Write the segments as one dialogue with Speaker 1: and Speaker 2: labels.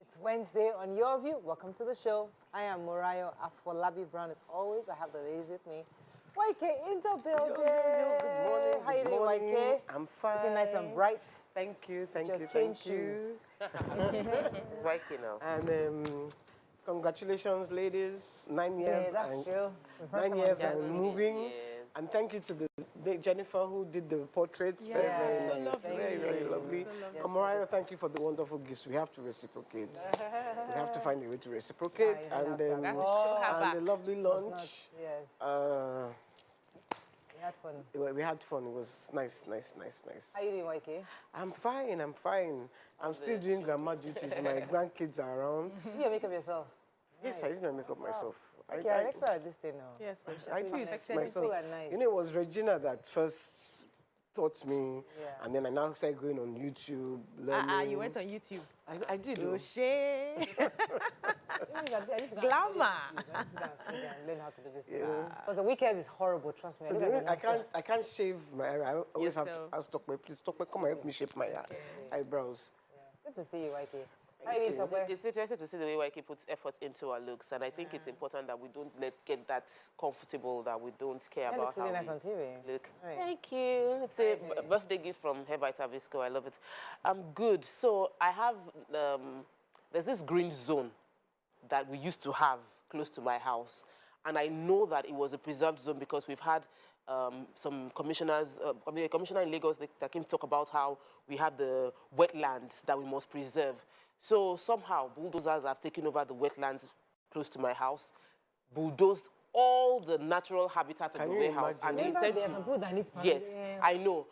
Speaker 1: It's Wednesday on Your View. Welcome to the show. I am Murayo Afolabi Brown. As always, I have the ladies with me. YK in the building.
Speaker 2: Good morning.
Speaker 1: How you doing, YK?
Speaker 2: I'm fine.
Speaker 1: Looking nice and bright.
Speaker 2: Thank you, thank
Speaker 1: Your
Speaker 2: you,
Speaker 1: change
Speaker 2: thank you.
Speaker 1: shoes.
Speaker 3: It's YK now.
Speaker 2: And congratulations, ladies. 9 years.
Speaker 1: Yeah, that's
Speaker 2: and
Speaker 1: true.
Speaker 2: 9 years
Speaker 1: Yes.
Speaker 2: and moving.
Speaker 3: Yes.
Speaker 2: And thank you to the Jennifer who did the portraits.
Speaker 1: Yes.
Speaker 2: Very nice.
Speaker 1: Thank
Speaker 2: Very,
Speaker 1: you.
Speaker 2: very lovely.
Speaker 1: Yes,
Speaker 2: And Mariah, thank you for the wonderful gifts. We have to reciprocate. We have to find a way to reciprocate.
Speaker 1: Yeah, you
Speaker 2: And,
Speaker 1: don't have
Speaker 2: and the lovely lunch.
Speaker 1: Yes. We had fun.
Speaker 2: We had fun. It was nice, nice, nice, nice.
Speaker 1: How you doing, YK?
Speaker 2: I'm fine, I'm fine. I'm still doing grandma duties. My grandkids are around.
Speaker 1: You did make up yourself.
Speaker 2: Yes, I did not make up myself.
Speaker 1: Okay, I'm expert at this thing now.
Speaker 3: Yes,
Speaker 2: I did it myself.
Speaker 1: People are nice.
Speaker 2: You know, it was Regina that first taught me,
Speaker 1: Yeah.
Speaker 2: and then I now started going on YouTube, learning.
Speaker 4: You went on YouTube.
Speaker 2: I did.
Speaker 4: Oh,
Speaker 2: though.
Speaker 4: shit.
Speaker 1: Glamour.
Speaker 4: Glamour.
Speaker 1: I need to go and study and learn how to do this thing. Because the weekend is horrible, trust me.
Speaker 2: So I can't shave my hair. I always have to
Speaker 4: Yourself.
Speaker 2: ask Tokwe, please, Tokwe, come and help me shape my eyebrows.
Speaker 1: Good to see you, YK. How you doing, Tokwe?
Speaker 3: It's interesting to see the way YK puts effort into our looks, and I think it's important that we don't get that comfortable, that we don't care
Speaker 1: That
Speaker 3: about
Speaker 1: looks really
Speaker 3: how
Speaker 1: nice
Speaker 3: we
Speaker 1: on TV.
Speaker 3: look.
Speaker 1: Right.
Speaker 3: Thank you. It's a birthday gift from Hair Vita Visco. I love it. I'm good. So I have, there's this green zone that we used to have close to my house, and I know that it was a preserved zone because we've had some commissioners, a commissioner in Lagos that came to talk about how we have the wetlands that we must preserve. So somehow bulldozers have taken over the wetlands close to my house, bulldozed all the natural habitat of
Speaker 2: Can
Speaker 3: the
Speaker 2: you
Speaker 3: warehouse.
Speaker 2: imagine?
Speaker 3: And they
Speaker 1: Remember,
Speaker 3: intend
Speaker 1: there are
Speaker 3: to,
Speaker 1: some people that need
Speaker 3: yes, I know.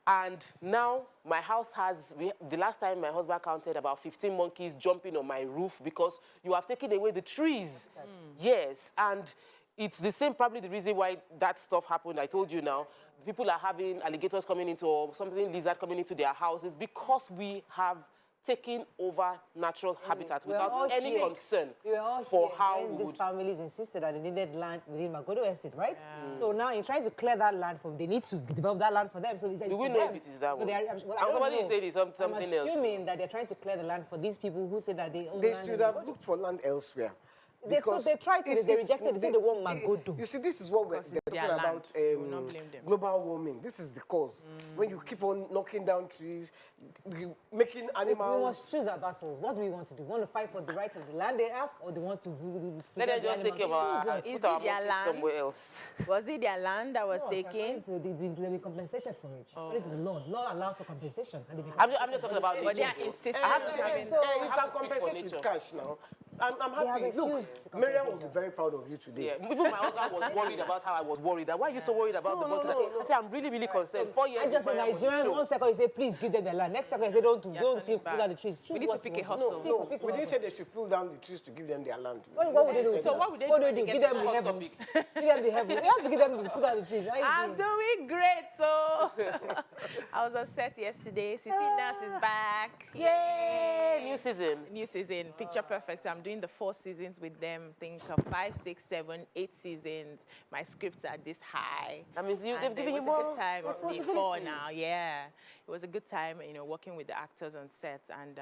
Speaker 3: And now my house has, the last time my husband counted about 15 monkeys jumping on my roof because you have taken away the trees. Yes, and it's the same, probably the reason why that stuff happened. I told you now, people are having alligators coming into, or something, lizard coming into their houses because we have taken over natural habitat without any concern for how we
Speaker 1: these
Speaker 3: would.
Speaker 1: families insisted that they needed land within Magodo Estate, right? So now in trying to clear that land from, they need to develop that land for them. So
Speaker 3: Do we know if it is that one? Somebody said it's something else.
Speaker 1: I'm assuming that they're trying to clear the land for these people who say that they own
Speaker 2: They
Speaker 1: land
Speaker 2: should
Speaker 1: in
Speaker 2: have
Speaker 1: Magodo.
Speaker 2: looked for land elsewhere.
Speaker 1: They tried to, they rejected it. They said they want Magodo.
Speaker 2: You see, this is what we're talking
Speaker 4: their
Speaker 2: about,
Speaker 4: land. We will not blame them.
Speaker 2: global warming. This is the cause. When you keep on knocking down trees, making
Speaker 1: We
Speaker 2: animals...
Speaker 1: must choose our battles. What do we want to do? Want to fight for the rights of the land they ask, or they want to...
Speaker 3: Let them just take care of our,
Speaker 4: Is
Speaker 3: put
Speaker 4: it
Speaker 3: our
Speaker 4: their
Speaker 3: monkeys
Speaker 4: land?
Speaker 3: somewhere else.
Speaker 4: Was it their land that was taken?
Speaker 1: So they've been compensated for it. According to the law. Law allows for compensation. And they've been
Speaker 3: I'm just talking about
Speaker 4: But they are
Speaker 3: nature.
Speaker 4: insisting
Speaker 3: I have
Speaker 4: on
Speaker 3: to
Speaker 4: having...
Speaker 1: So
Speaker 2: you
Speaker 3: have
Speaker 2: can
Speaker 3: to speak for
Speaker 2: compensate with
Speaker 3: nature.
Speaker 2: cash now. I'm
Speaker 1: have
Speaker 2: happy. Look,
Speaker 1: refused the
Speaker 2: Miriam will be
Speaker 1: compensation.
Speaker 2: very proud of you today.
Speaker 3: Yeah, even my husband was worried about how I was worried. Why are you so worried about the monkey? I said, I'm really, really concerned. 4 years
Speaker 1: I just say
Speaker 3: Mariam was
Speaker 1: Nigerian,
Speaker 3: show.
Speaker 1: 1 second you say, please give them the land. Next second you say, don't
Speaker 4: turning
Speaker 1: pull
Speaker 4: back.
Speaker 1: down the trees. Choose
Speaker 4: We need
Speaker 1: what
Speaker 4: to
Speaker 1: you
Speaker 4: pick a
Speaker 1: want.
Speaker 4: hustle.
Speaker 2: No,
Speaker 1: Pick
Speaker 2: we didn't
Speaker 1: hustle.
Speaker 2: say they should pull down the trees to give them their land.
Speaker 1: What would they do?
Speaker 4: So what would they
Speaker 1: What
Speaker 4: do
Speaker 1: do?
Speaker 4: to
Speaker 1: Give
Speaker 4: get
Speaker 1: them
Speaker 4: the
Speaker 1: the
Speaker 4: hot
Speaker 1: heavens. Give them the heavens. You have to give them the put down the trees. How you
Speaker 4: I'm
Speaker 1: doing?
Speaker 4: doing great, so I was on set yesterday. Sissy Nurse is back.
Speaker 3: Yay! New season.
Speaker 4: New season, Picture Perfect. I'm doing the 4 seasons with them. Think of 5, 6, 7, 8 seasons. My scripts are this high.
Speaker 3: That means they've
Speaker 4: And
Speaker 3: given
Speaker 4: it
Speaker 3: you
Speaker 4: was
Speaker 3: more
Speaker 4: a good time. Before
Speaker 3: responsibilities.
Speaker 4: now, yeah. It was a good time, you know, working with the actors on set. And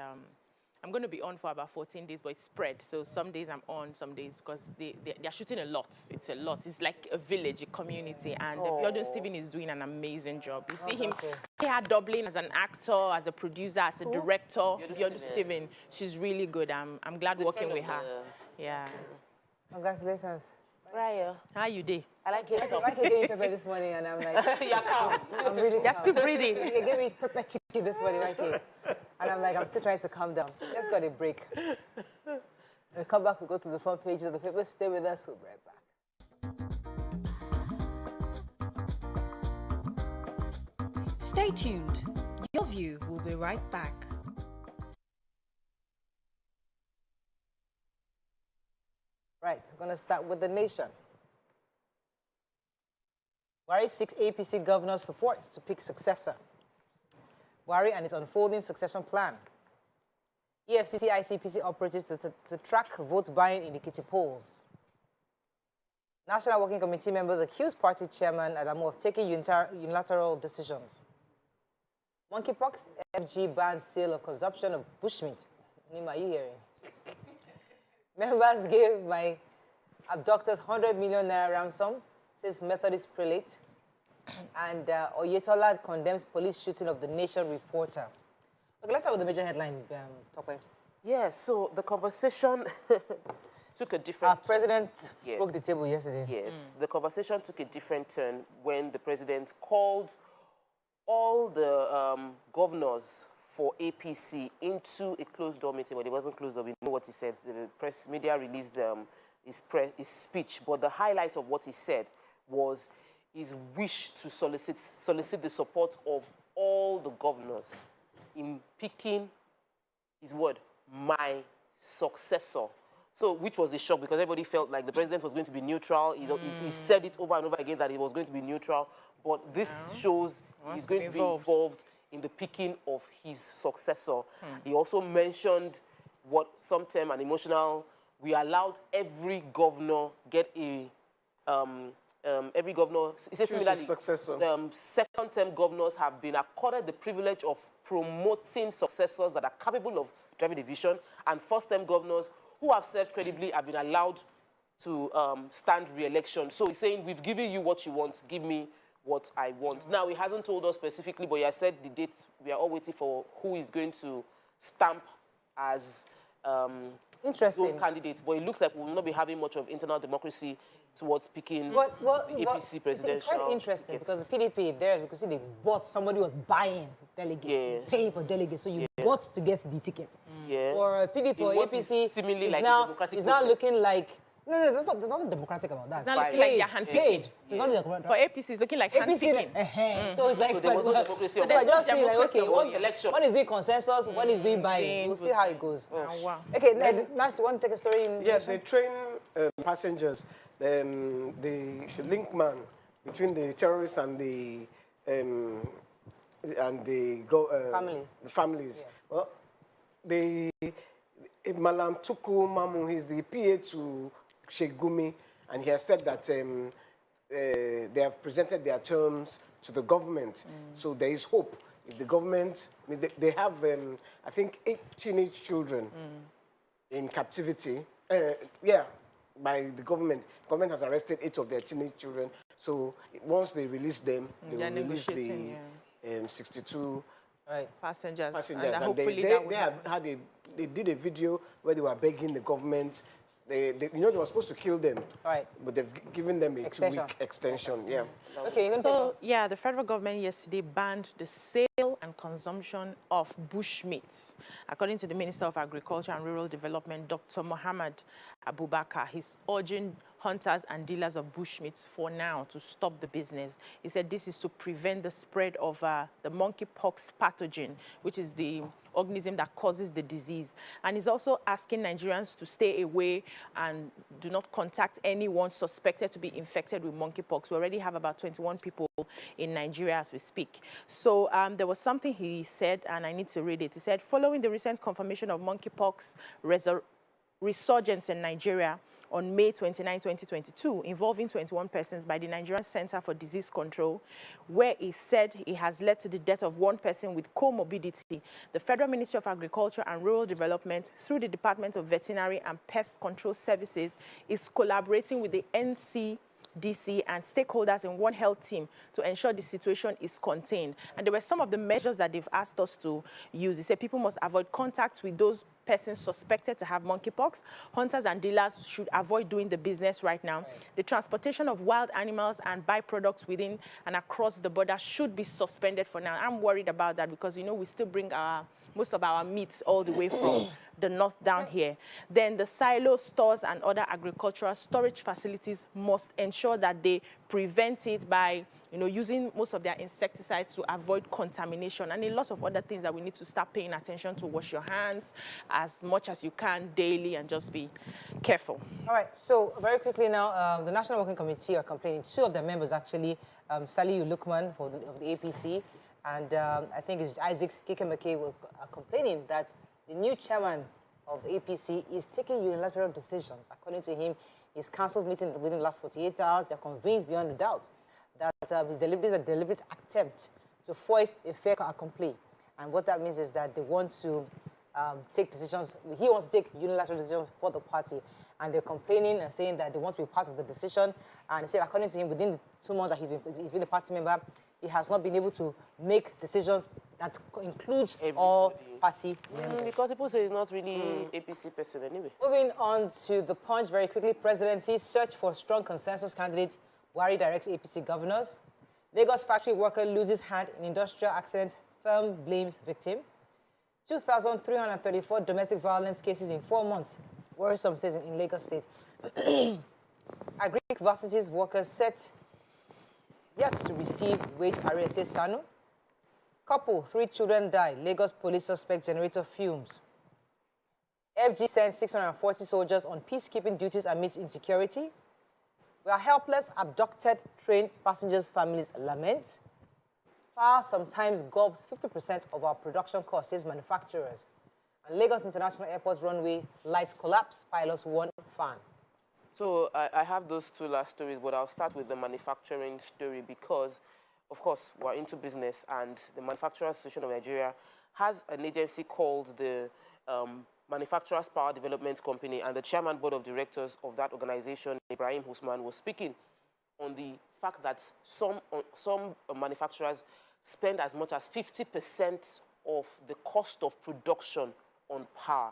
Speaker 4: I'm going to be on for about 14 days, but it's spread. So some days I'm on, some days, because they're shooting a lot. It's a lot. It's like a village, a community. And Biodun Steven is doing an amazing job. You see him, see her doubling as an actor, as a producer, as a director. Biodun Steven, she's really good. I'm glad working with her. Yeah.
Speaker 1: Congratulations.
Speaker 3: Raya.
Speaker 4: How you doing?
Speaker 3: I like it.
Speaker 1: I like getting pepper this morning, and I'm like,
Speaker 3: You're calm.
Speaker 1: I'm really
Speaker 4: You're
Speaker 1: calm.
Speaker 4: still breathing.
Speaker 1: They gave me pepper chicken this morning, right here. And I'm like, I'm still trying to calm down. Let's go to a break. When we come back, we go to the front pages of the paper. Stay with us. We'll be right back.
Speaker 5: Stay tuned. Your View will be right back.
Speaker 1: Right, we're going to start with the nation. Buhari seeks APC governor's support to pick successor. Buhari and his unfolding succession plan. EFCC ICPC operatives to track vote buying in the Ekiti polls. National Working Committee members accuse party chairman Adamu of taking unilateral decisions. Monkeypox, FG bans sale of consumption of bushmeat. Nima, are you hearing? Members gave my abductors 100 million naira ransom, says Methodist prelate. And Oyetola condemns police shooting of the Nation reporter. Okay, let's start with the major headline, Tope.
Speaker 3: Yeah, so the conversation took a different...
Speaker 1: Our president
Speaker 3: Yes.
Speaker 1: broke the table yesterday.
Speaker 3: Yes, the conversation took a different turn when the president called all the governors for APC into a closed-door meeting. Well, it wasn't closed door. We know what he said. The press media released his speech, but the highlight of what he said was his wish to solicit the support of all the governors in picking his word, my successor. So, which was a shock because everybody felt like the president was going to be neutral. He said it over and over again that he was going to be neutral. But this shows he's going to be involved in the picking of his successor. He also mentioned what some term an emotional, we allowed every governor get a, every governor, he says similarly, second-term governors have been accorded the privilege of promoting successors that are capable of driving the vision, and first-term governors who have served credibly have been allowed to stand re-election. So he's saying, we've given you what you want, give me what I want. Now, he hasn't told us specifically, but he has said the dates. We are all waiting for who is going to stamp as
Speaker 1: Interesting
Speaker 3: candidates. But it looks like we will not be having much of internal democracy towards picking the APC presidential.
Speaker 1: It's quite interesting because the PDP, there you can see they bought, somebody was buying delegates, paying for delegates, so you bought to get the ticket. Or PDP or APC is now looking like, no, there's nothing democratic about that.
Speaker 4: It's not looking like they're handpicked.
Speaker 1: So it's not
Speaker 4: for APC, it's looking like handpicking.
Speaker 1: So it's like,
Speaker 3: so there was no democracy.
Speaker 1: So I just see like, okay,
Speaker 3: election.
Speaker 1: one is doing consensus, one is doing buying. We'll see how it goes.
Speaker 4: Wow.
Speaker 1: Okay, next, you want to take a story in?
Speaker 2: Yeah, the train passengers, the link man between the terrorists and the families. Yeah. Well, Malam Tuku Mamu, he's the PA to Sheikh Gumi, and he has said that they have presented their terms to the government. So there is hope. If the government, I mean, they have, I think, 8 teenage children in captivity. By the government. The government has arrested 8 of their teenage children. So once they release them, they will release the 62
Speaker 4: passengers.
Speaker 2: And
Speaker 4: hopefully
Speaker 2: they did a video where they were begging the government. They were supposed to kill them. But they've given them a 2-week extension. Yeah.
Speaker 1: Okay.
Speaker 4: So the federal government yesterday banned the sale and consumption of bush meats. According to the Minister of Agriculture and Rural Development, Dr. Mohammed Abubakar, he's urging hunters and dealers of bushmeat for now to stop the business. He said this is to prevent the spread of the monkeypox pathogen, which is the organism that causes the disease. And he's also asking Nigerians to stay away and do not contact anyone suspected to be infected with monkeypox. We already have about 21 people in Nigeria as we speak. So there was something he said, and I need to read it. He said, following the recent confirmation of monkeypox resurgence in Nigeria on May 29, 2022, involving 21 persons by the Nigerian Center for Disease Control, where he said it has led to the death of 1 person with comorbidity. The Federal Ministry of Agriculture and Rural Development, through the Department of Veterinary and Pest Control Services, is collaborating with the NCDC and stakeholders in One Health team to ensure the situation is contained. And there were some of the measures that they've asked us to use. They said people must avoid contacts with those persons suspected to have monkeypox. Hunters and dealers should avoid doing the business right now. The transportation of wild animals and byproducts within and across the border should be suspended for now. I'm worried about that because, you know, we still bring most of our meats all the way from the north down here. Then the silos, stores, and other agricultural storage facilities must ensure that they prevent it by, you know, using most of their insecticides to avoid contamination, and a lot of other things that we need to start paying attention to. Wash your hands as much as you can daily and just be careful.
Speaker 1: All right, so very quickly now, the National Working Committee are complaining. 2 of their members actually, Saliu Lukman of the APC, and I think it's Isaac Kikemeke are complaining that the new chairman of the APC is taking unilateral decisions. According to him, his council meeting within the last 48 hours, they're convinced beyond a doubt that this is a deliberate attempt to foist a fait accompli. And what that means is that they want to take decisions. He wants to take unilateral decisions for the party. And they're complaining and saying that they want to be part of the decision. And he said, according to him, within the 2 months that he's been a party member, he has not been able to make decisions that includes all party members.
Speaker 3: Because people say he's not really APC person anyway.
Speaker 1: Moving on to the Punch very quickly. Presidency search for strong consensus candidate. Buhari directs APC governors. Lagos factory worker loses hand in industrial accident. Firm blames victim. 2,334 domestic violence cases in 4 months. Worrisome says in Lagos State. Agric varsities workers set yet to receive wage arrears, says Sanu. Couple, 3 children die. Lagos police suspect generator fumes. FG sends 640 soldiers on peacekeeping duties amidst insecurity. We are helpless, abducted, trained passengers' families lament. Power sometimes gobs 50% of our production costs, says manufacturers. And Lagos International Airport's runway lights collapse, pilots warn fan.
Speaker 3: So I have those 2 last stories, but I'll start with the manufacturing story because, of course, we're into business, and the Manufacturers Association of Nigeria has an agency called the Manufacturers Power Development Company, and the chairman board of directors of that organization, Ibrahim Usman, was speaking on the fact that some manufacturers spend as much as 50% of the cost of production on power.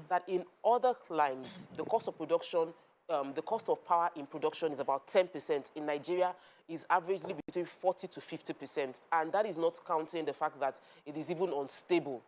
Speaker 3: That in other lines, the cost of production, the cost of power in production is about 10%. In Nigeria, is averagely between 40 to 50%. And that is not counting the fact that it is even unstable.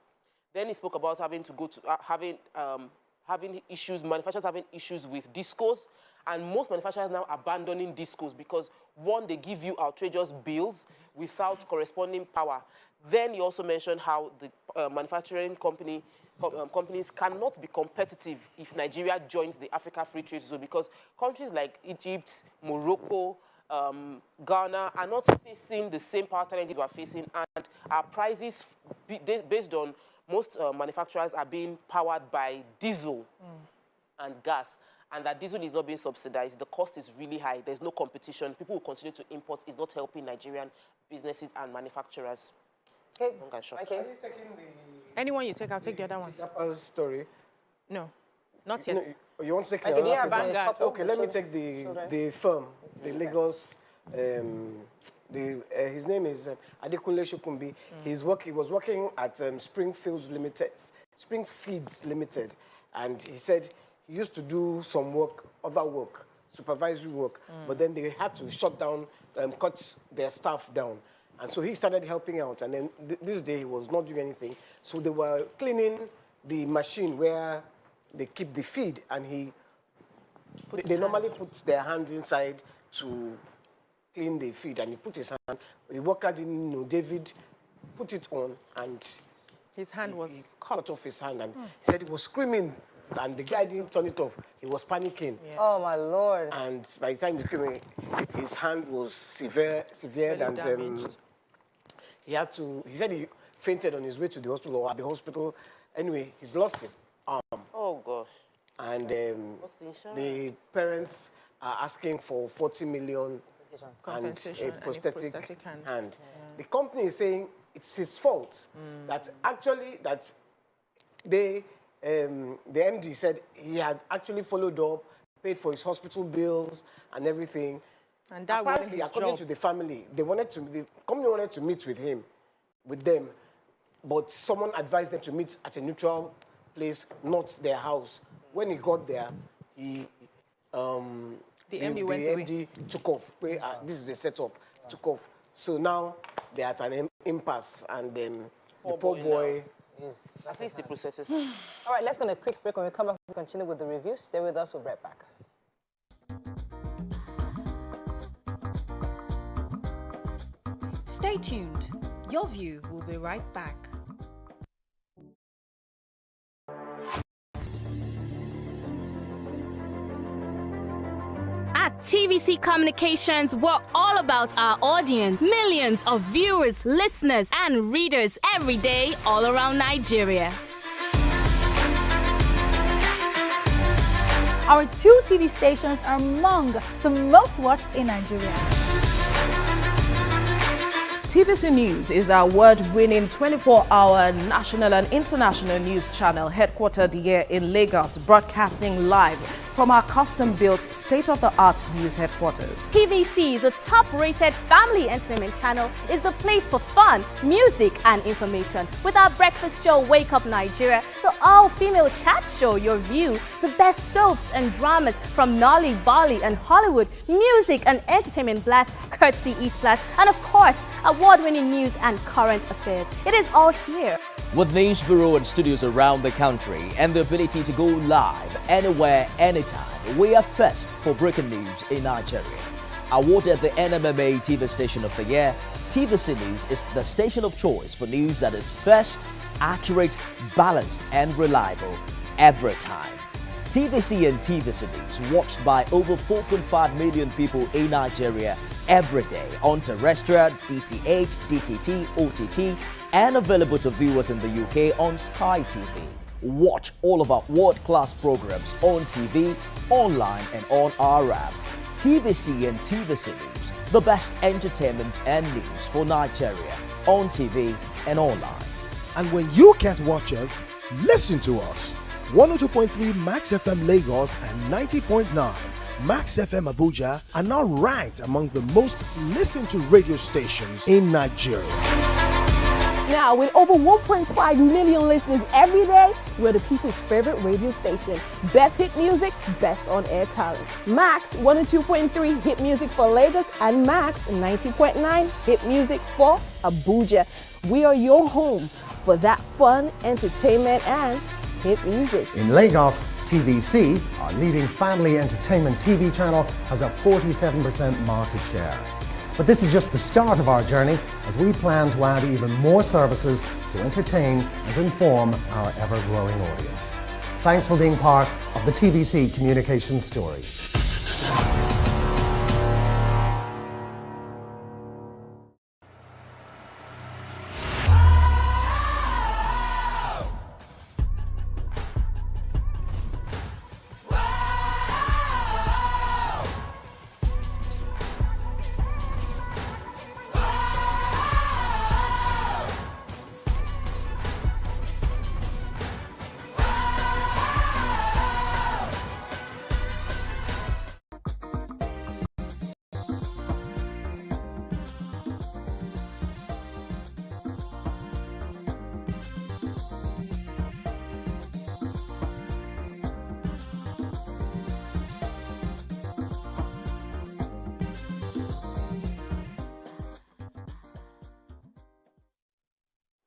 Speaker 3: Then he spoke about having to go to, having issues, manufacturers having issues with discos. And most manufacturers now abandoning discos because, one, they give you outrageous bills without corresponding power. Then he also mentioned how the manufacturing companies cannot be competitive if Nigeria joins the Africa Free Trade Zone because countries like Egypt, Morocco, Ghana are not facing the same power challenges we are facing, and our prices, based on most manufacturers, are being powered by diesel and gas, and that diesel is not being subsidized. The cost is really high. There's no competition. People will continue to import. It's not helping Nigerian businesses and manufacturers.
Speaker 1: Okay.
Speaker 2: Okay. Are you taking the...
Speaker 4: Anyone you take, I'll take the other one.
Speaker 2: Kidnapper's story?
Speaker 4: No, not yet.
Speaker 2: No, you want to take
Speaker 1: Okay,
Speaker 2: the
Speaker 1: yeah,
Speaker 4: Vanguard.
Speaker 2: Okay, let me take the firm, the Lagos, his name is Adekunle Shokumbi. He was working at Springfields Limited, and he said he used to do some work, other work, supervisory work, but then they had to shut down, cut their staff down. And so he started helping out, and then this day he was not doing anything. So they were cleaning the machine where they keep the feed, and they normally put their hands inside to clean the feed, and he put his hand. The worker didn't know. David put it on, and
Speaker 4: his hand was
Speaker 2: cut off his hand, and he said he was screaming, and the guy didn't turn it off. He was panicking.
Speaker 4: Yeah.
Speaker 1: Oh my Lord!
Speaker 2: And by the time he was screaming, his hand was severe, and he said he fainted on his way to the hospital, or at the hospital. Anyway, he's lost his arm.
Speaker 3: Oh, gosh.
Speaker 2: And
Speaker 3: what's the insurance?
Speaker 2: the parents are asking for 40 million and a prosthetic hand. Yeah. The company is saying it's his fault. That actually, the MD said he had actually followed up, paid for his hospital bills and everything.
Speaker 4: And that
Speaker 2: apparently, according to the family, the company wanted to meet with them, but someone advised them to meet at a neutral place, not their house. When he got there, the MD took off. This is a setup. Took off. So now they're at an impasse, and the poor boy
Speaker 1: is...
Speaker 3: At least the processes.
Speaker 1: All right, let's go on a quick break. When we come back, we'll continue with the review. Stay with us. We'll be right back.
Speaker 5: Stay tuned. Your View will be right back.
Speaker 6: At TVC Communications, we're all about our audience. Millions of viewers, listeners, and readers every day all around Nigeria.
Speaker 7: Our 2 TV stations are among the most watched in Nigeria.
Speaker 8: TVC News is our award-winning 24-hour national and international news channel headquartered here in Lagos, broadcasting live from our custom-built state-of-the-art news headquarters.
Speaker 6: TVC, the top-rated family entertainment channel, is the place for fun, music and information. With our breakfast show, Wake Up Nigeria, the all-female chat show, Your View, the best soaps and dramas from Nolly, Bali and Hollywood, music and entertainment blast, courtesy E-Splash, and of course, award-winning news and current affairs. It is all here.
Speaker 9: With news bureau and studios around the country and the ability to go live anywhere, anytime, we are first for breaking news in Nigeria. Awarded the NMMA TV Station of the Year, TVC News is the station of choice for news that is first, accurate, balanced and reliable every time. TVC and TVC News watched by over 4.5 million people in Nigeria every day on terrestrial, DTH, DTT, OTT, and available to viewers in the UK on Sky TV. Watch all of our world-class programs on TV, online and on our app. TVC and TVC News, the best entertainment and news for Nigeria on TV and online.
Speaker 10: And when you can't watch us, listen to us. 102.3 Max FM Lagos and 90.9 Max FM Abuja are now ranked among the most listened to radio stations in Nigeria.
Speaker 7: Now, with over 1.5 million listeners every day, we're the people's favorite radio station. Best hit music, best on-air talent. Max 102.3 hit music for Lagos and Max 90.9 hit music for Abuja. We are your home for that fun, entertainment, and hit music.
Speaker 11: In Lagos, TVC, our leading family entertainment TV channel, has a 47% market share. But this is just the start of our journey, as we plan to add even more services to entertain and inform our ever-growing audience. Thanks for being part of the TVC communication story.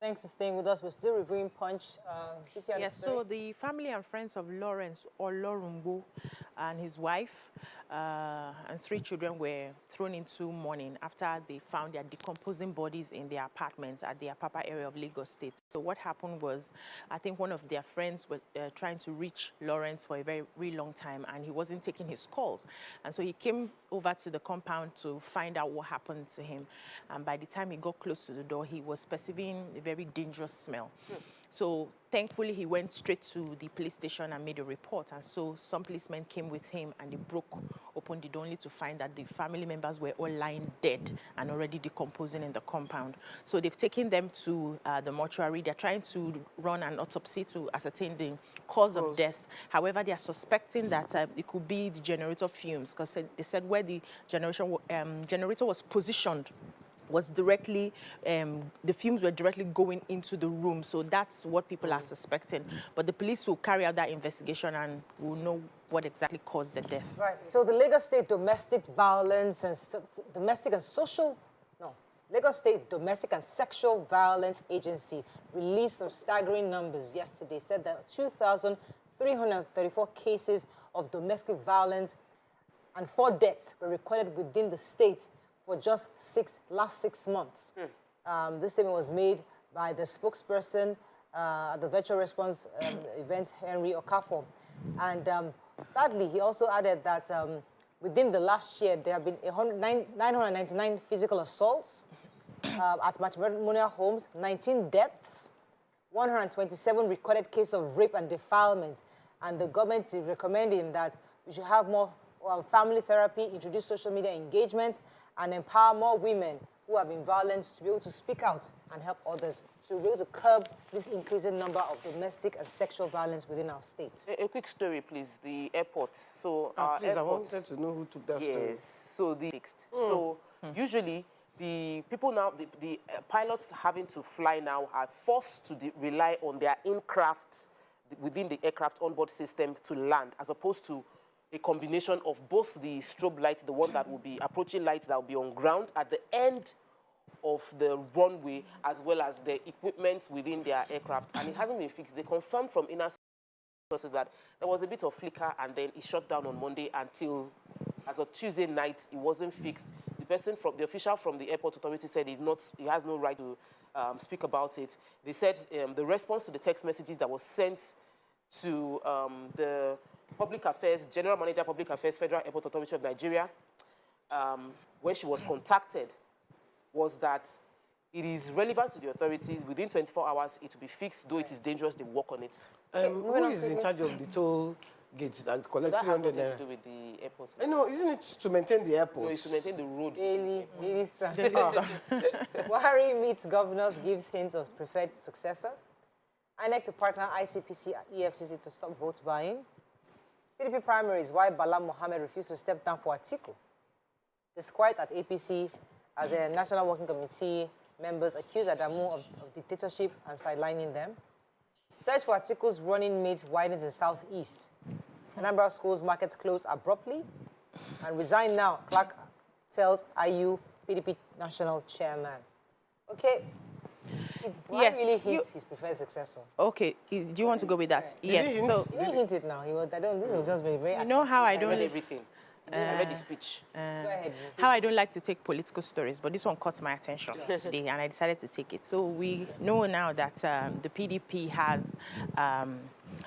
Speaker 1: Thanks for staying with us. We're still reviewing Punch.
Speaker 4: Yes, so the family and friends of Lawrence Olorunbo and his wife and 3 children were thrown into mourning after they found their decomposing bodies in their apartments at the Apapa area of Lagos State. So what happened was, I think one of their friends was trying to reach Lawrence for a very, very long time, and he wasn't taking his calls. And so he came over to the compound to find out what happened to him. And by the time he got close to the door, he was perceiving a very dangerous smell. So thankfully, he went straight to the police station and made a report. And so some policemen came with him and they broke open the door only to find that the family members were all lying dead and already decomposing in the compound. So they've taken them to the mortuary. They're trying to run an autopsy to ascertain the cause of death. However, they are suspecting that it could be the generator fumes, because they said where the generator was positioned was directly, the fumes were directly going into the room. So that's what people are suspecting. But the police will carry out that investigation and will know what exactly caused the death.
Speaker 1: Right. So the Lagos State Domestic Violence and Lagos State Domestic and Sexual Violence Agency released some staggering numbers yesterday. Said that 2,334 cases of domestic violence and 4 deaths were recorded within the state for just last 6 months. This statement was made by the spokesperson at the virtual response event, Henry Okafor. And sadly, he also added that within the last year, there have been 999 physical assaults at matrimonial homes, 19 deaths, 127 recorded cases of rape and defilement. And the government is recommending that we should have more family therapy, introduce social media engagement, and empower more women who have been violent to be able to speak out and help others to be able to curb this increasing number of domestic and sexual violence within our state.
Speaker 3: A quick story, please. The airport. So
Speaker 2: please,
Speaker 3: airports,
Speaker 2: I wanted to know who took that story.
Speaker 3: yes. So the fixed. So usually the people now, the pilots having to fly now are forced to rely on their in-craft, within the aircraft onboard system to land, as opposed to a combination of both the strobe lights, the one that will be approaching lights that will be on ground at the end of the runway, as well as the equipment within their aircraft. And it hasn't been fixed. They confirmed from inner sources that there was a bit of flicker and then it shut down on Monday until, as of Tuesday night, it wasn't fixed. The official from the airport authority said he has no right to speak about it. They said the response to the text messages that was sent to the Public Affairs, General Manager, Public Affairs, Federal Airport Authority of Nigeria, when she was contacted, was that it is relevant to the authorities. Within 24 hours, it will be fixed, though it is dangerous, they work on it.
Speaker 2: Who is in charge of the toll gates and collect
Speaker 3: That has
Speaker 2: 300
Speaker 3: nothing
Speaker 2: naira?
Speaker 3: to do with the airports.
Speaker 2: I know, isn't it to maintain the airport?
Speaker 3: No, it's to maintain the road.
Speaker 1: Daily Buhari meets governors, gives hints of preferred successor. INEC to partner ICPC and EFCC to stop vote buying. PDP primaries, why Bala Mohammed refused to step down for Atiku. Disquiet at APC as a National Working Committee members accuse Adamu of dictatorship and sidelining them. Search for Atiku's running mates widens in Southeast. Anambra schools markets closed abruptly. And resign now, Clark tells IU PDP national chairman. Okay. Why
Speaker 4: Yes,
Speaker 1: really hints his preferred successor?
Speaker 4: Okay, do you want to go with that? Yes. So
Speaker 1: He didn't hint it now. This was just very
Speaker 4: you know how I
Speaker 3: I
Speaker 4: don't.
Speaker 3: read everything. I read the speech.
Speaker 1: Go ahead.
Speaker 4: How I don't like to take political stories, but this one caught my attention today, and I decided to take it. So we know now that the PDP has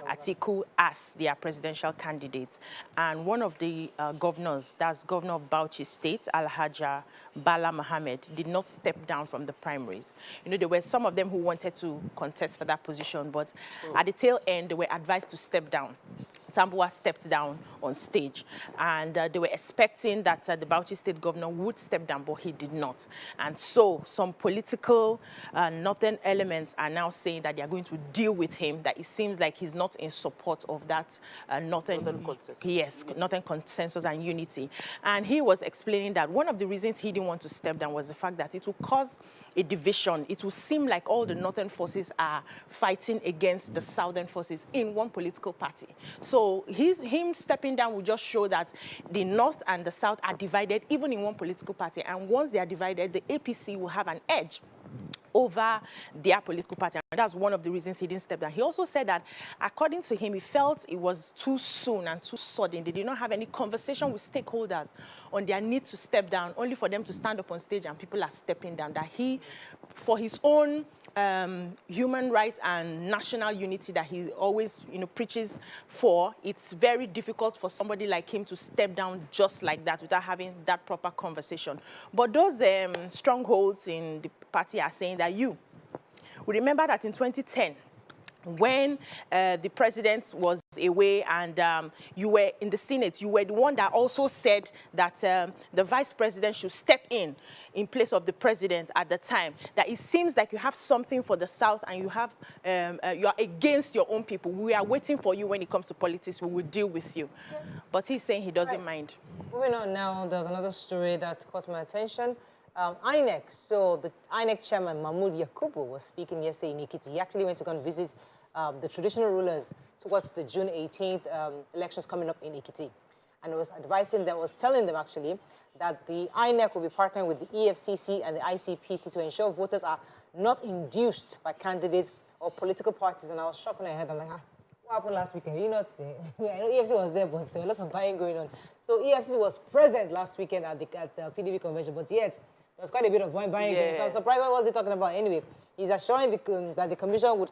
Speaker 4: Atiku as their presidential candidate, and one of the governors, that's Governor of Bauchi State, Alhaja Bala Mohammed, did not step down from the primaries. You know, there were some of them who wanted to contest for that position, but at the tail end, they were advised to step down. Tambuwa stepped down on stage, and they were expecting that the Bauchi State governor would step down, but he did not. And so some political northern elements are now saying that they are going to deal with him, that it seems like he's not in support of that northern consensus. Yes, northern consensus and unity. And he was explaining that one of the reasons he didn't want to step down was the fact that it will cause a division. It will seem like all the northern forces are fighting against the southern forces in one political party. So him stepping down will just show that the north and the south are divided even in one political party. And once they are divided, the APC will have an edge over their political party. And that's one of the reasons he didn't step down. He also said that, according to him, he felt it was too soon and too sudden. They did not have any conversation with stakeholders on their need to step down, only for them to stand up on stage and people are stepping down. That he, for his own human rights and national unity that he always, preaches for, it's very difficult for somebody like him to step down just like that without having that proper conversation. But those strongholds in the party are saying that we remember that in 2010, when the president was away and you were in the Senate, you were the one that also said that the vice president should step in place of the president at the time. That it seems like you have something for the South and you have you are against your own people. We are waiting for you when it comes to politics. We will deal with you. But he's saying he doesn't mind.
Speaker 1: Moving on now, there's another story that caught my attention. INEC, so the INEC chairman, Mahmoud Yakubu, was speaking yesterday in Ekiti. He actually went to go and visit the traditional rulers towards the June 18th elections coming up in Ekiti. And was advising them, was telling them actually, that the INEC will be partnering with the EFCC and the ICPC to ensure voters are not induced by candidates or political parties. And I was shocked when I heard, I'm like, what happened last weekend? You're not there. I know EFCC was there, but there were lots of buying going on. So EFCC was present last weekend at the PDP convention, but yet, there was quite a bit of buying. Yeah. So I'm surprised what was he talking about anyway. He's assuring that the commission would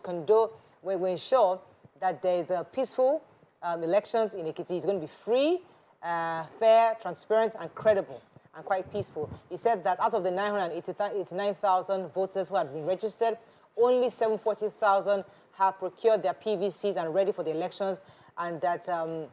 Speaker 1: will ensure that there is a peaceful elections in Ekiti. It's going to be free, fair, transparent, and credible, and quite peaceful. He said that out of the 989,000 voters who had been registered, only 740,000 have procured their PVCs and ready for the elections, and that they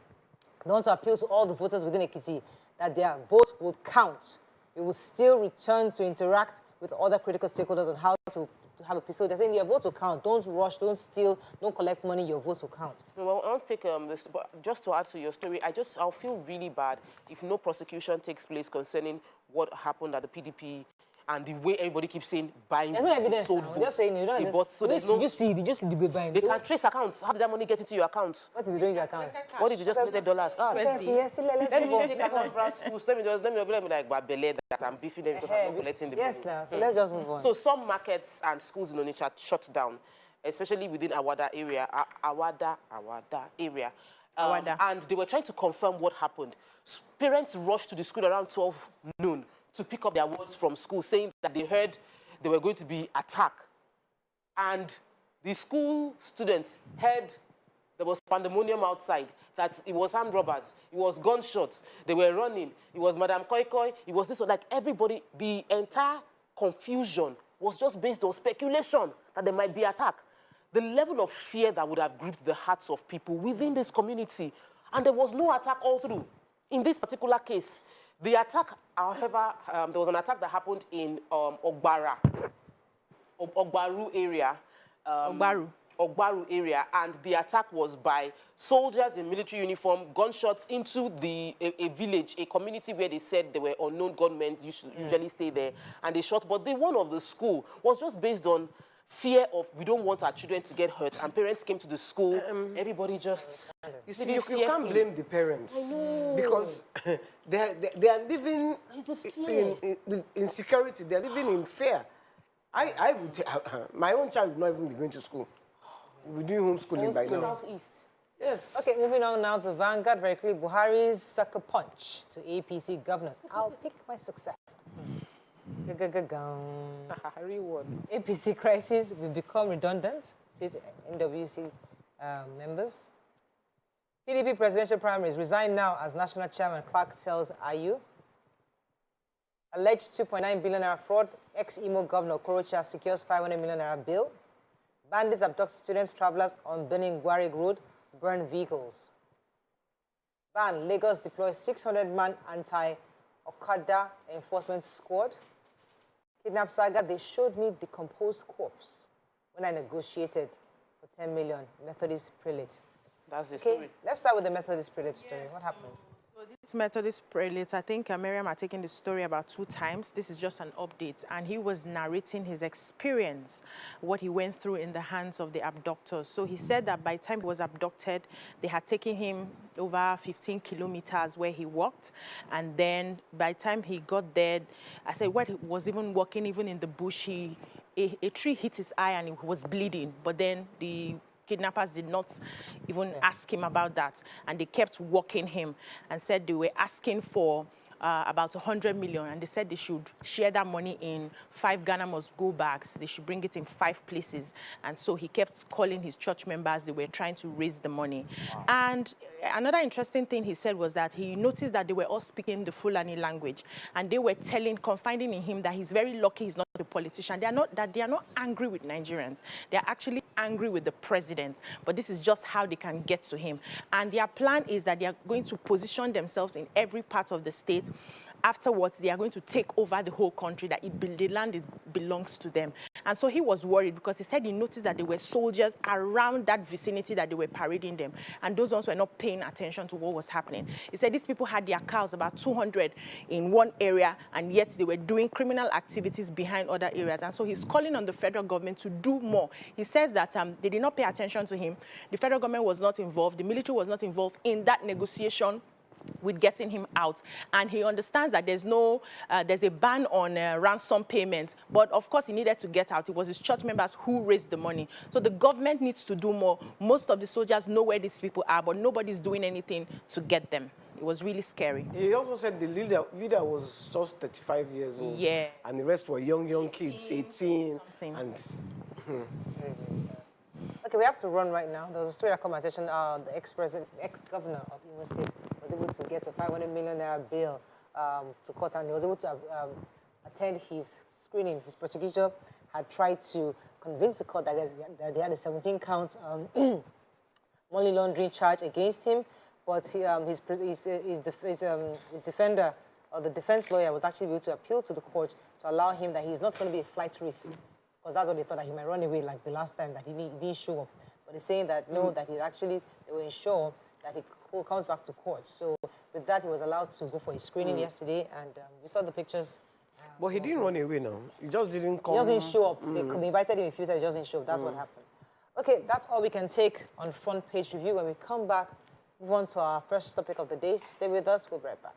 Speaker 1: want to appeal to all the voters within Ekiti that their votes will count. We will still return to interact with other critical stakeholders on how to have a peace. So they're saying your vote will count. Don't rush, don't steal, don't collect money, your vote will count.
Speaker 3: Well, I want to take this, but just to add to your story, I'll feel really bad if no prosecution takes place concerning what happened at the PDP and the way everybody keeps saying buying.
Speaker 1: There's no evidence.
Speaker 3: Sold
Speaker 1: Now.
Speaker 3: votes.
Speaker 1: Just saying, you don't
Speaker 3: they bought, so
Speaker 1: did you see the big buying?
Speaker 3: They can trace accounts. How did that money get into your account?
Speaker 1: What did they do in your account?
Speaker 3: What did you just $100? Ah,
Speaker 1: Yes, let's
Speaker 3: let
Speaker 1: move on.
Speaker 3: me take account brass schools. Let me like Babele that I'm beefing them because I'm not collecting the money.
Speaker 1: Yes, now. So let's just move on.
Speaker 3: So some markets and schools in Onitsha shut down, especially within Awada area. Awada area. And they were trying to confirm what happened. Parents rushed to the school around 12 noon to pick up their words from school, saying that they heard they were going to be attacked. And the school students heard there was pandemonium outside, that it was armed robbers, it was gunshots, they were running, it was Madam Koi Koi, it was this, like everybody, the entire confusion was just based on speculation that there might be attack. The level of fear that would have gripped the hearts of people within this community, and there was no attack all through. In this particular case, the attack, however, there was an attack that happened in Ogbaru area. Ogbaru area, and the attack was by soldiers in military uniform, gunshots into a village, a community where they said there were unknown gunmen usually stay there, and they shot. But the one of the school was just based on fear of we don't want our children to get hurt, and parents came to the school. Everybody just
Speaker 2: you can't blame the parents because they are living in insecurity. They are living in fear. I would my own child would not even be going to school. We're doing homeschooling by now.
Speaker 1: Southeast.
Speaker 2: Yes.
Speaker 1: Okay, moving on now to Vanguard very quickly. Buhari's sucker punch to APC governors. I'll pick my successor. APC crisis will become redundant, says NWC members. PDP presidential primaries resign now as national chairman. Clark tells IU. Alleged 2.9 billion naira fraud. Ex-Imo governor Okorocha secures 500 million naira bill. Bandits abduct students, travelers on Benin Gwari Road, burn vehicles. Ban, Lagos deploys 600-man anti-Okada enforcement squad. Kidnap saga, they showed me decomposed corpse when I negotiated for 10 million. Methodist prelate.
Speaker 3: That's the story.
Speaker 1: Let's start with the Methodist prelate story. What happened?
Speaker 4: So this Methodist prelate, I think Miriam had taken the story about 2 times. This is just an update. And he was narrating his experience, what he went through in the hands of the abductors. So he said that by the time he was abducted, they had taken him over 15 kilometers where he walked. And then by the time he got there, I said, what he was even walking, even in the bush, a tree hit his eye and he was bleeding. But then the kidnappers did not even ask him about that, and they kept walking him and said they were asking for about 100 million, and they said they should share that money in 5 Ghana must go bags. They should bring it in 5 places. And so he kept calling his church members. They were trying to raise the money. Wow. And another interesting thing he said was that he noticed that they were all speaking the Fulani language, and they were confiding in him that he's very lucky he's not a politician. They are not angry with Nigerians. They are actually angry with the president, but this is just how they can get to him. And their plan is that they are going to position themselves in every part of the state. Afterwards, they are going to take over the whole country, that the land belongs to them. And so he was worried because he said he noticed that there were soldiers around that vicinity that they were parading them. And those ones were not paying attention to what was happening. He said these people had their cows, about 200 in one area, and yet they were doing criminal activities behind other areas. And so he's calling on the federal government to do more. He says that they did not pay attention to him. The federal government was not involved. The military was not involved in that negotiation with getting him out, and he understands that there's a ban on ransom payments, but of course he needed to get out. It was his church members who raised the money. So the government needs to do more. Most of the soldiers know where these people are, but nobody's doing anything to get them. It was really scary.
Speaker 2: He also said the leader was just 35 years old.
Speaker 4: Yeah.
Speaker 2: And the rest were young kids, 18.
Speaker 4: Something.
Speaker 2: And
Speaker 1: okay, we have to run right now. There was a story that caught my attention. The ex-governor of Imo State was able to get a 500 million naira bill to court, and he was able to attend his screening. His prosecutor had tried to convince the court that they had a 17-count money laundering charge against him, but his defender or the defense lawyer was actually able to appeal to the court to allow him that he's not going to be a flight risk, because that's what they thought, that he might run away like the last time that he didn't show up. But they're saying that no, that they will ensure that he comes back to court. So with that, he was allowed to go for his screening yesterday, and we saw the pictures.
Speaker 2: But he didn't run away now. He just didn't come.
Speaker 1: He just didn't show up. They invited him a few times, he just didn't show up. That's what happened. Okay, that's all we can take on front page review. When we come back, move on to our first topic of the day. Stay with us. We'll be right back.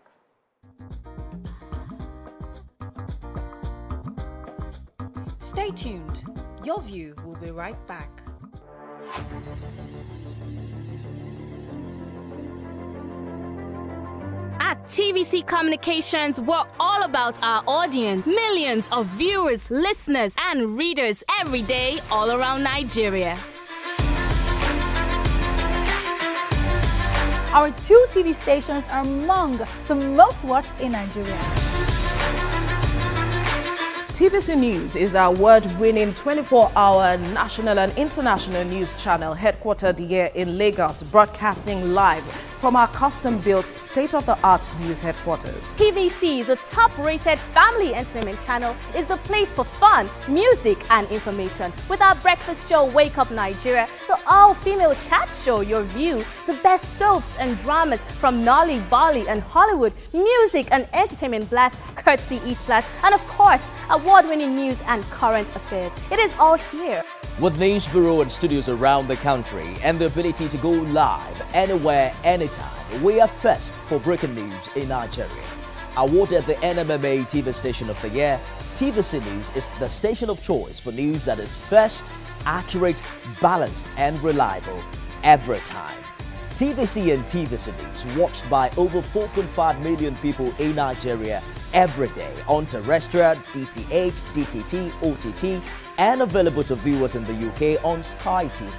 Speaker 5: Stay tuned. Your View will be right back.
Speaker 6: At TVC Communications, we're all about our audience. Millions of viewers, listeners, and readers every day all around Nigeria.
Speaker 12: Our 2 TV stations are among the most watched in Nigeria.
Speaker 8: TVC News is our award-winning 24-hour national and international news channel headquartered here in Lagos, broadcasting live from our custom-built state-of-the-art news headquarters.
Speaker 6: TVC, the top-rated family entertainment channel, is the place for fun, music, and information. With our breakfast show, Wake Up Nigeria, the all-female chat show, Your View, the best soaps and dramas from Nolly, Bali, and Hollywood, music and entertainment blast, courtesy E-Splash, and of course, award-winning news and current affairs. It is all here.
Speaker 9: With news bureau and studios around the country and the ability to go live anywhere, anytime, we are first for breaking news in Nigeria. Awarded the NMMA TV Station of the Year, TVC News is the station of choice for news that is first, accurate, balanced, and reliable every time. TVC and TVC News watched by over 4.5 million people in Nigeria every day on terrestrial, DTH, DTT, OTT, and available to viewers in the UK on Sky TV.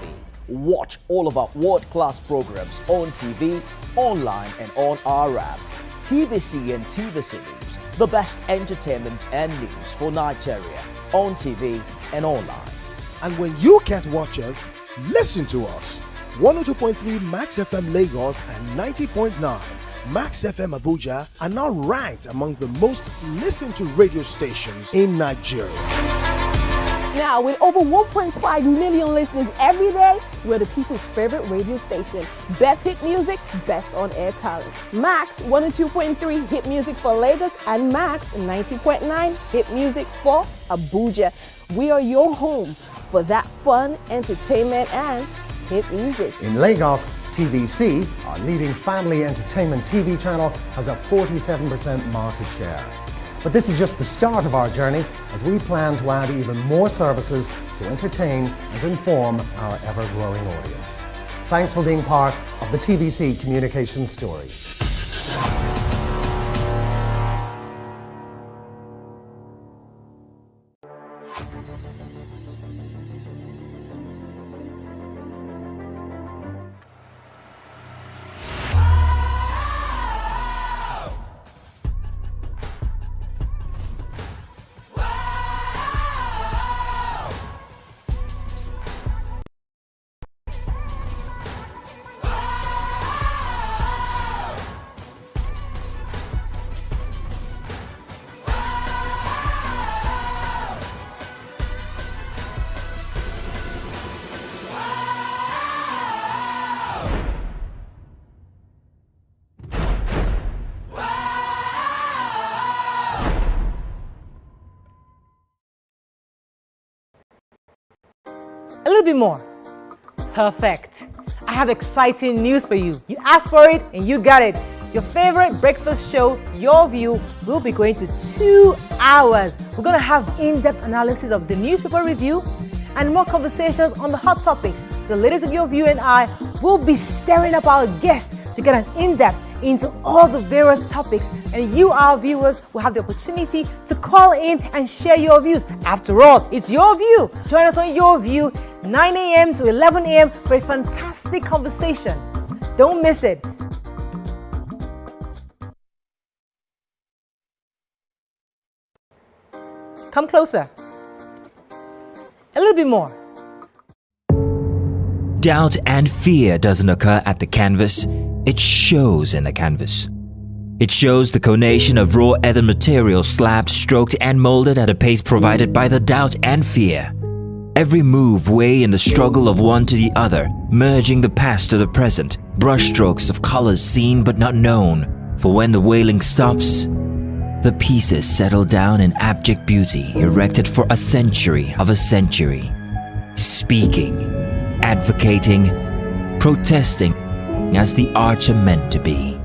Speaker 9: Watch all of our world-class programs on TV, online, and on our app. TVC and TVC News, the best entertainment and news for Nigeria on TV and online.
Speaker 10: And when you can't watch us, listen to us. 102.3 Max FM Lagos and 90.9 Max FM Abuja are now ranked among the most listened to radio stations in Nigeria.
Speaker 7: Now, with over 1.5 million listeners every day, we're the people's favorite radio station. Best hit music, best on-air talent. Max 102.3 hit music for Lagos and Max 90.9 hit music for Abuja. We are your home for that fun, entertainment, and hit music.
Speaker 11: In Lagos, TVC, our leading family entertainment TV channel, has a 47% market share. But this is just the start of our journey, as we plan to add even more services to entertain and inform our ever-growing audience. Thanks for being part of the TVC communication story.
Speaker 1: A little bit more. Perfect. I have exciting news for you. You asked for it and you got it. Your favorite breakfast show, Your View, will be going to 2 hours. We're going to have in-depth analysis of the newspaper review and more conversations on the hot topics. The ladies of Your View and I will be stirring up our guests to get an in-depth into all the various topics, and you, our viewers, will have the opportunity to call in and share your views. After all, it's your view. Join us on Your View, 9 a.m. to 11 a.m. for a fantastic conversation. Don't miss it. Come closer. A little bit more.
Speaker 13: Doubt and fear doesn't occur at the canvas, it shows in the canvas. It shows the conation of raw earthen material slabbed, stroked and molded at a pace provided by the doubt and fear. Every move way in the struggle of one to the other, merging the past to the present, brushstrokes of colors seen but not known. For when the wailing stops, the pieces settle down in abject beauty, erected for a century of a century. Speaking, advocating, protesting as the arts are meant to be.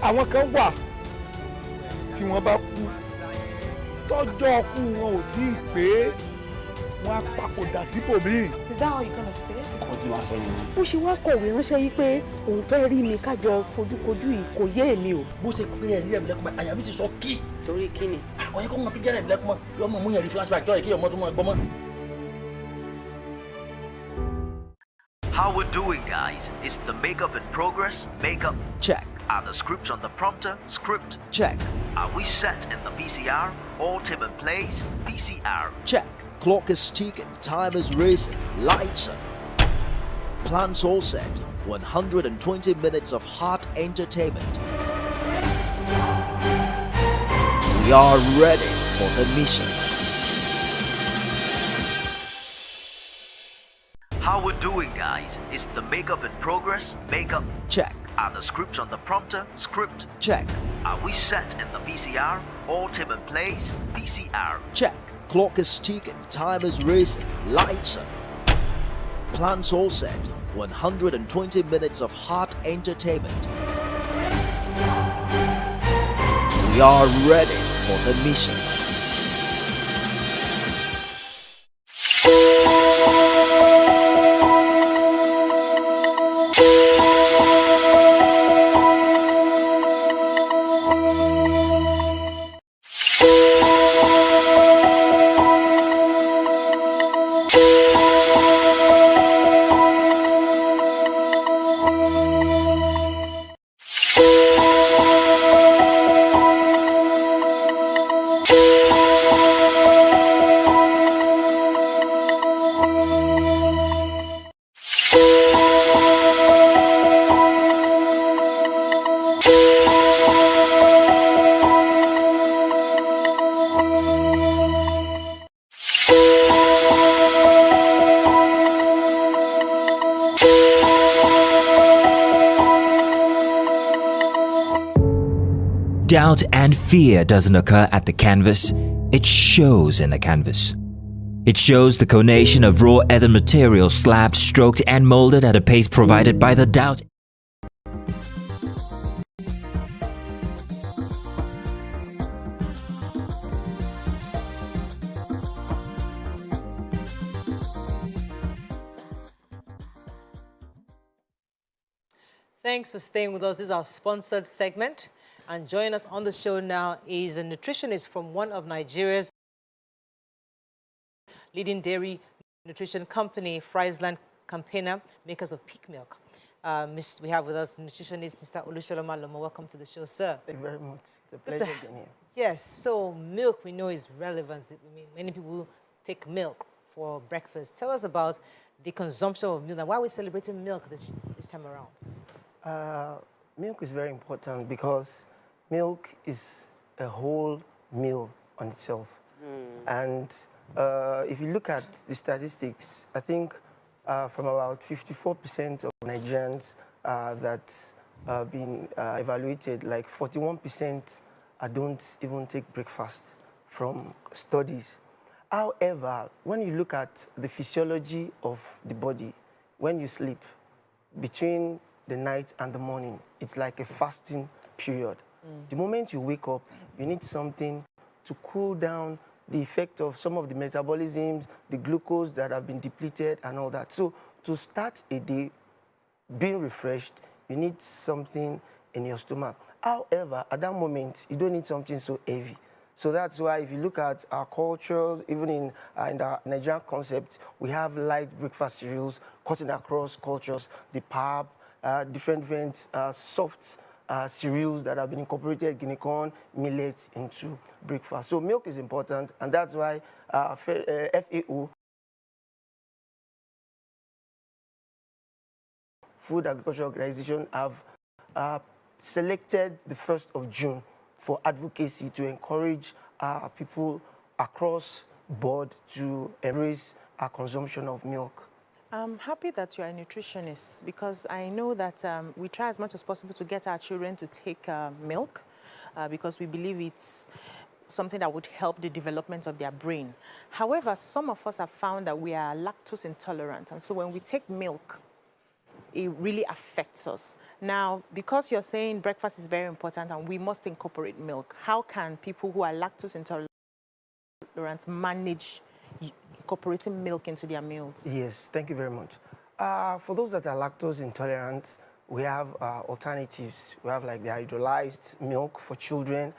Speaker 14: Àwọn kan wà tí wọ́n bá kú tọ́jọ́ kú wọn ò tí ì pé wọ́n á papòdà síbòmíì.
Speaker 15: Is that how you gonna say it?
Speaker 14: Kò tí wàá sọ yìí.
Speaker 15: Bó ṣe wá kọ̀wé ránṣẹ́ yìí pé òun fẹ́ rí mi kájọ fojúkojú yìí kò yé èmi o.
Speaker 16: Bó ṣe pé ẹ̀rí ẹ̀mí lẹ́kùnmọ́ àyà mi ti sọ kí.
Speaker 15: Torí kí ni?
Speaker 16: Àkọ́yẹ́ kọ́ mọ pé jẹ́rẹ̀ ẹ̀mí lẹ́kùnmọ́ yọ mọ̀ mú yẹn rí flashback jọ́ ìkí ọmọ tó mọ̀ ẹgbọ́n mọ́.
Speaker 9: How we're doing, guys? Is the makeup in progress? Makeup. Check. Are the scripts on the prompter? Script. Check. Are we set in the PCR? All team in place? PCR. Check. Clock is ticking. Time is racing. Lights are. Plans all set. 120 minutes of hot entertainment. We are ready for the mission. How we're doing, guys? Is the makeup in progress? Makeup. Check. Are the scripts on the prompter? Script. Check. Are we set in the PCR? All team in place? PCR. Check. Clock is ticking. Time is racing. Lights are. Plans all set. 120 minutes of hot entertainment. We are ready for the mission. Doubt and fear doesn't occur at the canvas, it shows in the canvas. It shows the conation of raw earthen material slabbed, stroked and molded at a pace provided by the doubt.
Speaker 1: Thanks for staying with us. This is our sponsored segment. And joining us on the show now is a nutritionist from one of Nigeria's leading dairy nutrition company, Friesland Campaigner, makers of peak milk. We have with us nutritionist Mr. Olusholoma Lomo. Welcome to the show, sir.
Speaker 17: Thank you very much. It's a pleasure being here.
Speaker 1: Yes, so milk we know is relevant. I mean, many people take milk for breakfast. Tell us about the consumption of milk and why are we celebrating milk this time around?
Speaker 17: Milk is very important because milk is a whole meal on itself. And if you look at the statistics, I think from about 54% of Nigerians that have been evaluated, like 41% don't even take breakfast from studies. However, when you look at the physiology of the body, when you sleep, between the night and the morning, it's like a fasting period. The moment you wake up, you need something to cool down the effect of some of the metabolisms, the glucose that have been depleted and all that. So to start a day being refreshed, you need something in your stomach. However, at that moment, you don't need something so heavy. So that's why if you look at our cultures, even in the Nigerian concept, we have light breakfast cereals cutting across cultures, the pap, different soft cereals that have been incorporated, guinea corn, millet into breakfast. So milk is important, and that's why FAO, Food Agriculture Organization, have selected the 1st of June for advocacy to encourage people across board to embrace our consumption of milk.
Speaker 4: I'm happy that you're a nutritionist because I know that we try as much as possible to get our children to take milk because we believe it's something that would help the development of their brain. However, some of us have found that we are lactose intolerant, and so when we take milk, it really affects us. Now, because you're saying breakfast is very important and we must incorporate milk, how can people who are lactose intolerant manage incorporating milk into their meals? Yes, thank you very much. For those that are lactose intolerant, we have alternatives. We have like the hydrolyzed milk for children.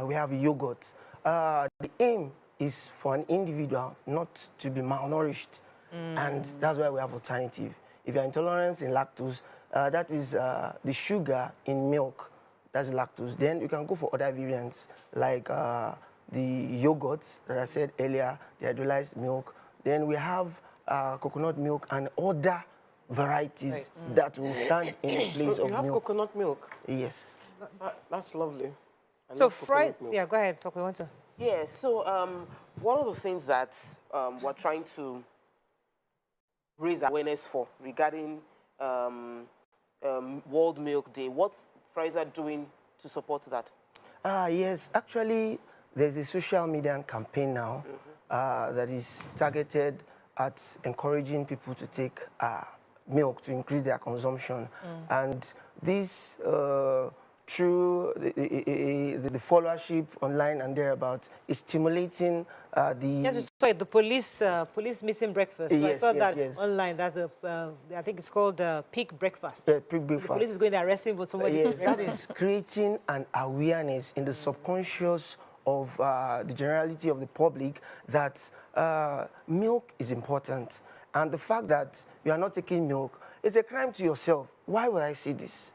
Speaker 4: We have yogurt. The aim is for an individual not to be malnourished, and that's why we have alternative. If you're intolerant in lactose, that is the sugar in milk, that's lactose. Then you can go for other variants like the yogurts that I said earlier, the hydrolyzed milk. Then we have coconut milk and other varieties that will stand in the place of milk.
Speaker 2: You have coconut milk?
Speaker 17: Yes.
Speaker 2: That's lovely.
Speaker 1: So yeah, go ahead, talk. We want to.
Speaker 3: Yeah, so one of the things that we're trying to raise awareness for regarding World Milk Day, what's Fraser doing to support that?
Speaker 17: Yes, actually, there's a social media campaign now that is targeted at encouraging people to take milk to increase their consumption. And this, through the followership online and thereabouts, is stimulating the...
Speaker 1: Yes, we saw it, the police missing breakfast. So
Speaker 17: yes,
Speaker 1: I saw that online. That's I think it's called peak breakfast.
Speaker 17: Peak breakfast.
Speaker 1: The police is going to arrest him for somebody.
Speaker 17: Yes, that is creating an awareness in the subconscious of the generality of the public that milk is important. And the fact that you are not taking milk is a crime to yourself. Why would I say this?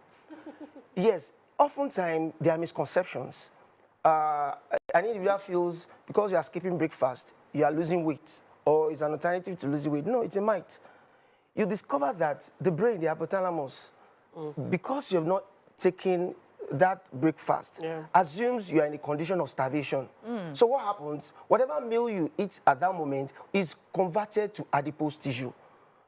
Speaker 17: Yes, oftentimes there are misconceptions. An individual feels because you are skipping breakfast, you are losing weight, or it's an alternative to losing weight. No, it's a myth. You discover that the brain, the hypothalamus, because you have not taken that breakfast, assumes you are in a condition of starvation. So what happens? Whatever meal you eat at that moment is converted to adipose tissue.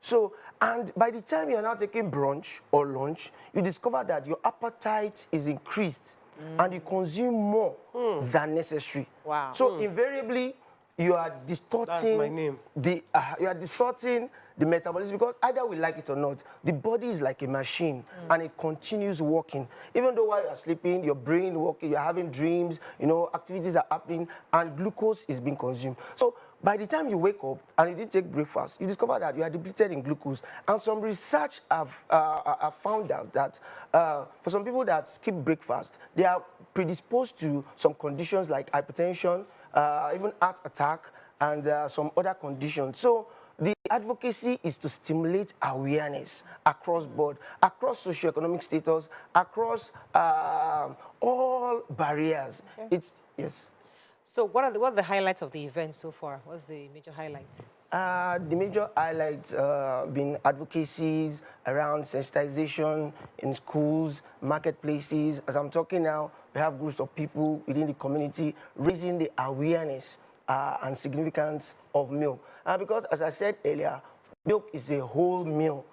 Speaker 17: So, and by the time you are now taking brunch or lunch, you discover that your appetite is increased and you consume more than necessary.
Speaker 1: Wow.
Speaker 17: So invariably, you are distorting the metabolism, because either we like it or not, the body is like a machine and it continues working. Even though while you're sleeping, your brain working, you're having dreams, you know, activities are happening and glucose is being consumed. So by the time you wake up and you didn't take breakfast, you discover that you are depleted in glucose. And some research have found out that for some people that skip breakfast, they are predisposed to some conditions like hypertension, even heart attack, and some other conditions. So the advocacy is to stimulate awareness across board, across socioeconomic status, across all barriers.
Speaker 1: Okay.
Speaker 17: Yes.
Speaker 1: So what are the highlights of the event so far? What's the major highlight?
Speaker 17: The major highlights been advocacies around sensitization in schools, marketplaces. As I'm talking now, we have groups of people within the community raising the awareness and significance of milk. Because, as I said earlier, milk is a whole meal.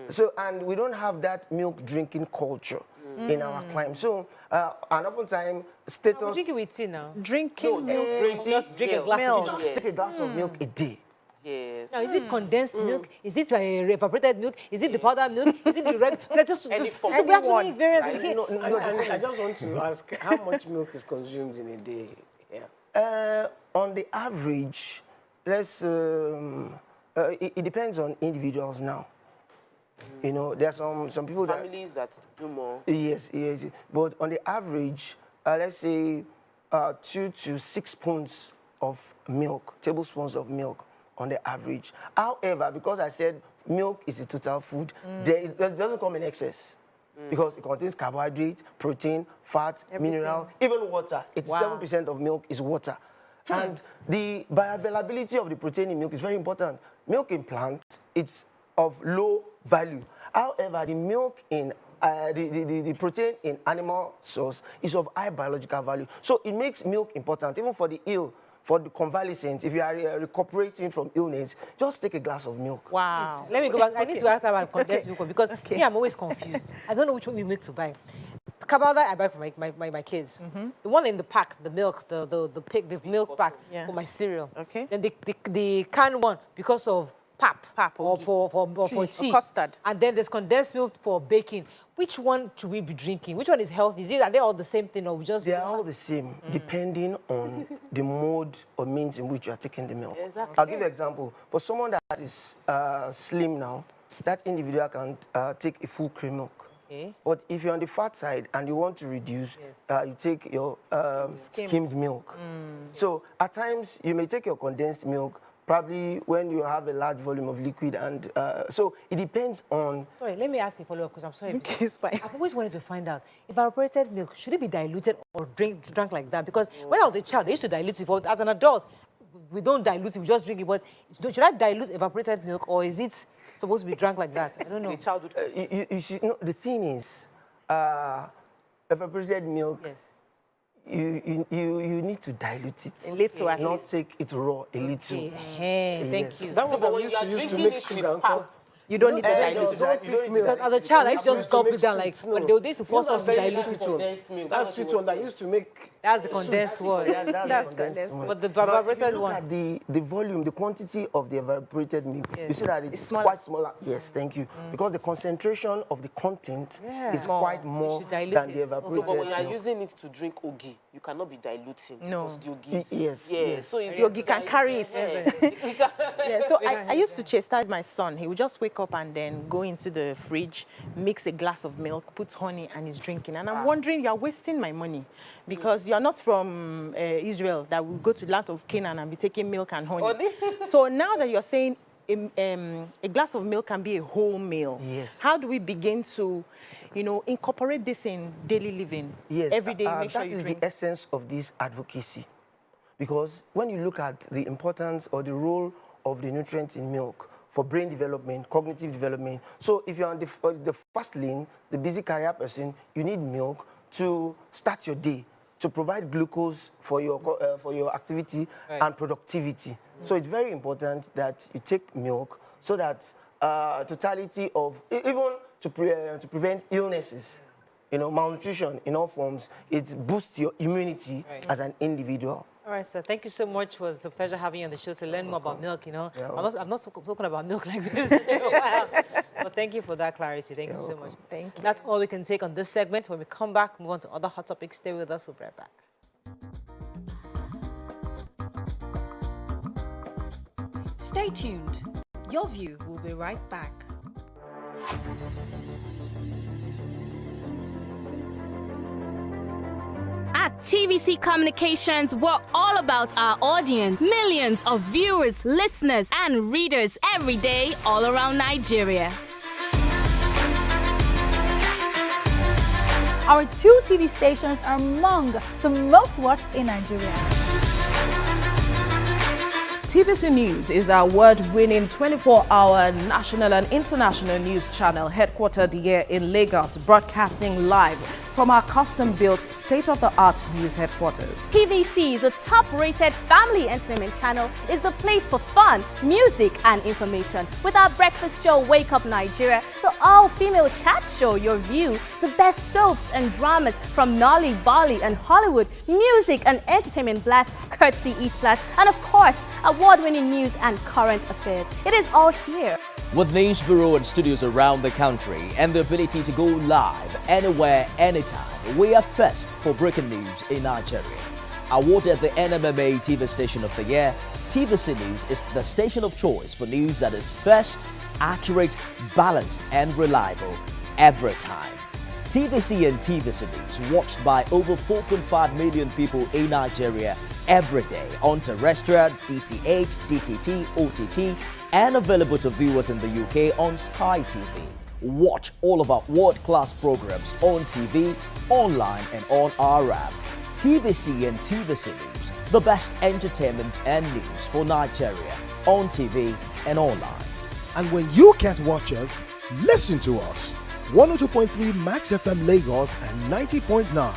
Speaker 17: So, and we don't have that milk drinking culture in our climate. So, and oftentimes, status...
Speaker 1: We drink it with tea now.
Speaker 4: Drinking milk.
Speaker 1: Just drink a glass of milk.
Speaker 17: Just take a glass of milk a day.
Speaker 3: Yes.
Speaker 1: Now, is it condensed milk? Is it evaporated milk? Is it the powdered milk? Is it the red? We have to various.
Speaker 2: I just want to ask, how much milk is consumed in a day? Yeah.
Speaker 17: On the average, it depends on individuals now. You know, there are some people
Speaker 3: families that do more.
Speaker 17: Yes. But on the average, let's say 2 to 6 spoons of milk, tablespoons of milk on the average. However, because I said milk is a total food, it doesn't come in excess. Because it contains carbohydrates, protein, fat, mineral, even water. 87% of milk is water. And the bioavailability of the protein in milk is very important. Milk in plants, it's of low value. However, the milk in the protein in animal source is of high biological value. So it makes milk important, even for the ill, for the convalescent. If you are recuperating from illness, just take a glass of milk.
Speaker 1: Wow. Let me go back. I need to ask about condensed milk because me, I'm always confused. I don't know which one we make to buy. Kabada, I buy for my kids. The one in the pack, the milk, the milk pack for my cereal. Okay. Then the canned one because of pap or for tea.
Speaker 4: Or custard.
Speaker 1: And then there's condensed milk for baking. Which one should we be drinking? Which one is healthy? Are they all the same thing or we just...
Speaker 17: They are all the same, depending on the mode or means in which you are taking the milk.
Speaker 1: Exactly.
Speaker 17: I'll give you an example. For someone that is slim now, that individual can take a full cream milk. Okay. But if you're on the fat side and you want to reduce, you take your skimmed milk. So at times, you may take your condensed milk, probably when you have a large volume of liquid. And so it depends on...
Speaker 1: Sorry, let me ask you a follow-up because I'm sorry. I've always wanted to find out, evaporated milk, should it be diluted or drunk like that? Because when I was a child, I used to dilute it. But as an adult, we don't dilute it, we just drink it. But should I dilute evaporated milk or is it supposed to be drunk like that? I don't know.
Speaker 17: You see, the thing is, evaporated milk, you need to dilute it.
Speaker 4: A little, at
Speaker 17: not
Speaker 4: least.
Speaker 17: take it raw, a little.
Speaker 1: Thank you.
Speaker 2: That one we used to make sugar.
Speaker 4: You don't need to dilute
Speaker 1: it. Because as a child, I used to just gulp it down like, but they used to force us to dilute it.
Speaker 2: That's sweet one that used to make...
Speaker 1: That's the condensed one.
Speaker 17: That's condensed one.
Speaker 1: But the evaporated one...
Speaker 17: Look at the volume, the quantity of the evaporated milk. You see that it's quite smaller. Yes, thank you. Because the concentration of the content is quite more than the evaporated
Speaker 3: But when you are
Speaker 17: milk.
Speaker 3: using it to drink ogi, you cannot be diluting.
Speaker 4: No.
Speaker 17: Yes.
Speaker 3: So if
Speaker 4: Yogi can carry it. So I used to chastise my son. He would just wake up and then go into the fridge, mix a glass of milk, put honey, and he's drinking. And I'm wondering, you're wasting my money because you're not from Israel that will go to the land of Canaan and be taking milk and honey. So now that you're saying a glass of milk can be a whole meal, how do we begin to, incorporate this in daily living?
Speaker 17: Yes,
Speaker 4: every day, make sure
Speaker 17: that
Speaker 4: you
Speaker 17: is
Speaker 4: drink.
Speaker 17: the essence of this advocacy. Because when you look at the importance or the role of the nutrients in milk for brain development, cognitive development. So if you're on the first lane, the busy career person, you need milk to start your day, to provide glucose for your activity and productivity. So it's very important that you take milk so that totality of, even to prevent illnesses, malnutrition in all forms, it boosts your immunity as an individual.
Speaker 1: All right, sir. Thank you so much. It was a pleasure having you on the show to learn more about milk. I've not spoken about milk like this in a while. But thank you for that clarity. Thank you so much.
Speaker 4: Thank you.
Speaker 1: That's all we can take on this segment. When we come back, move on to other hot topics. Stay with us. We'll be right back.
Speaker 5: Stay tuned. Your View will be right back.
Speaker 6: At TVC Communications, we're all about our audience. Millions of viewers, listeners, and readers every day all around Nigeria.
Speaker 12: Our 2 TV stations are among the most watched in Nigeria.
Speaker 8: TVC News is our award-winning 24-hour national and international news channel headquartered here in Lagos, broadcasting live from our custom-built state-of-the-art news headquarters.
Speaker 6: TVC, the top-rated family entertainment channel, is the place for fun, music, and information. With our breakfast show, Wake Up Nigeria, the all-female chat show, Your View, the best soaps and dramas from Nolly, Bolly, and Hollywood, music and entertainment blast, courtesy E-Splash, and of course, award-winning news and current affairs. It is all here.
Speaker 9: With news bureau and studios around the country and the ability to go live anywhere, anytime, we are first for breaking news in Nigeria. Awarded the NMMA TV Station of the Year, TVC News is the station of choice for news that is first, accurate, balanced, and reliable every time. TVC and TVC News watched by over 4.5 million people in Nigeria every day on terrestrial, DTH, DTT, OTT, and available to viewers in the UK on Sky TV. Watch all of our world-class programs on TV, online, and on our app. TVC and TVC News, the best entertainment and news for Nigeria on TV and online.
Speaker 10: And when you can't watch us, listen to us. 102.3 Max FM Lagos and 90.9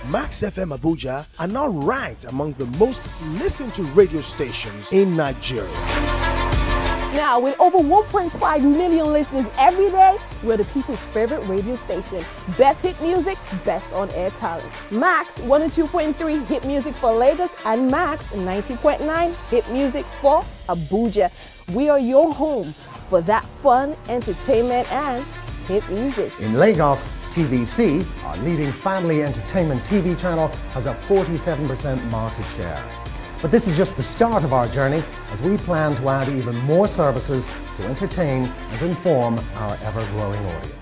Speaker 10: Max FM Abuja are now ranked among the most listened to radio stations in Nigeria.
Speaker 7: Now, with over 1.5 million listeners every day, we're the people's favorite radio station. Best hit music, best on-air talent. Max 102.3 hit music for Lagos and Max 90.9 hit music for Abuja. We are your home for that fun, entertainment, and hit music.
Speaker 11: In Lagos, TVC, our leading family entertainment TV channel, has a 47% market share. But this is just the start of our journey, as we plan to add even more services to entertain and inform our ever-growing audience.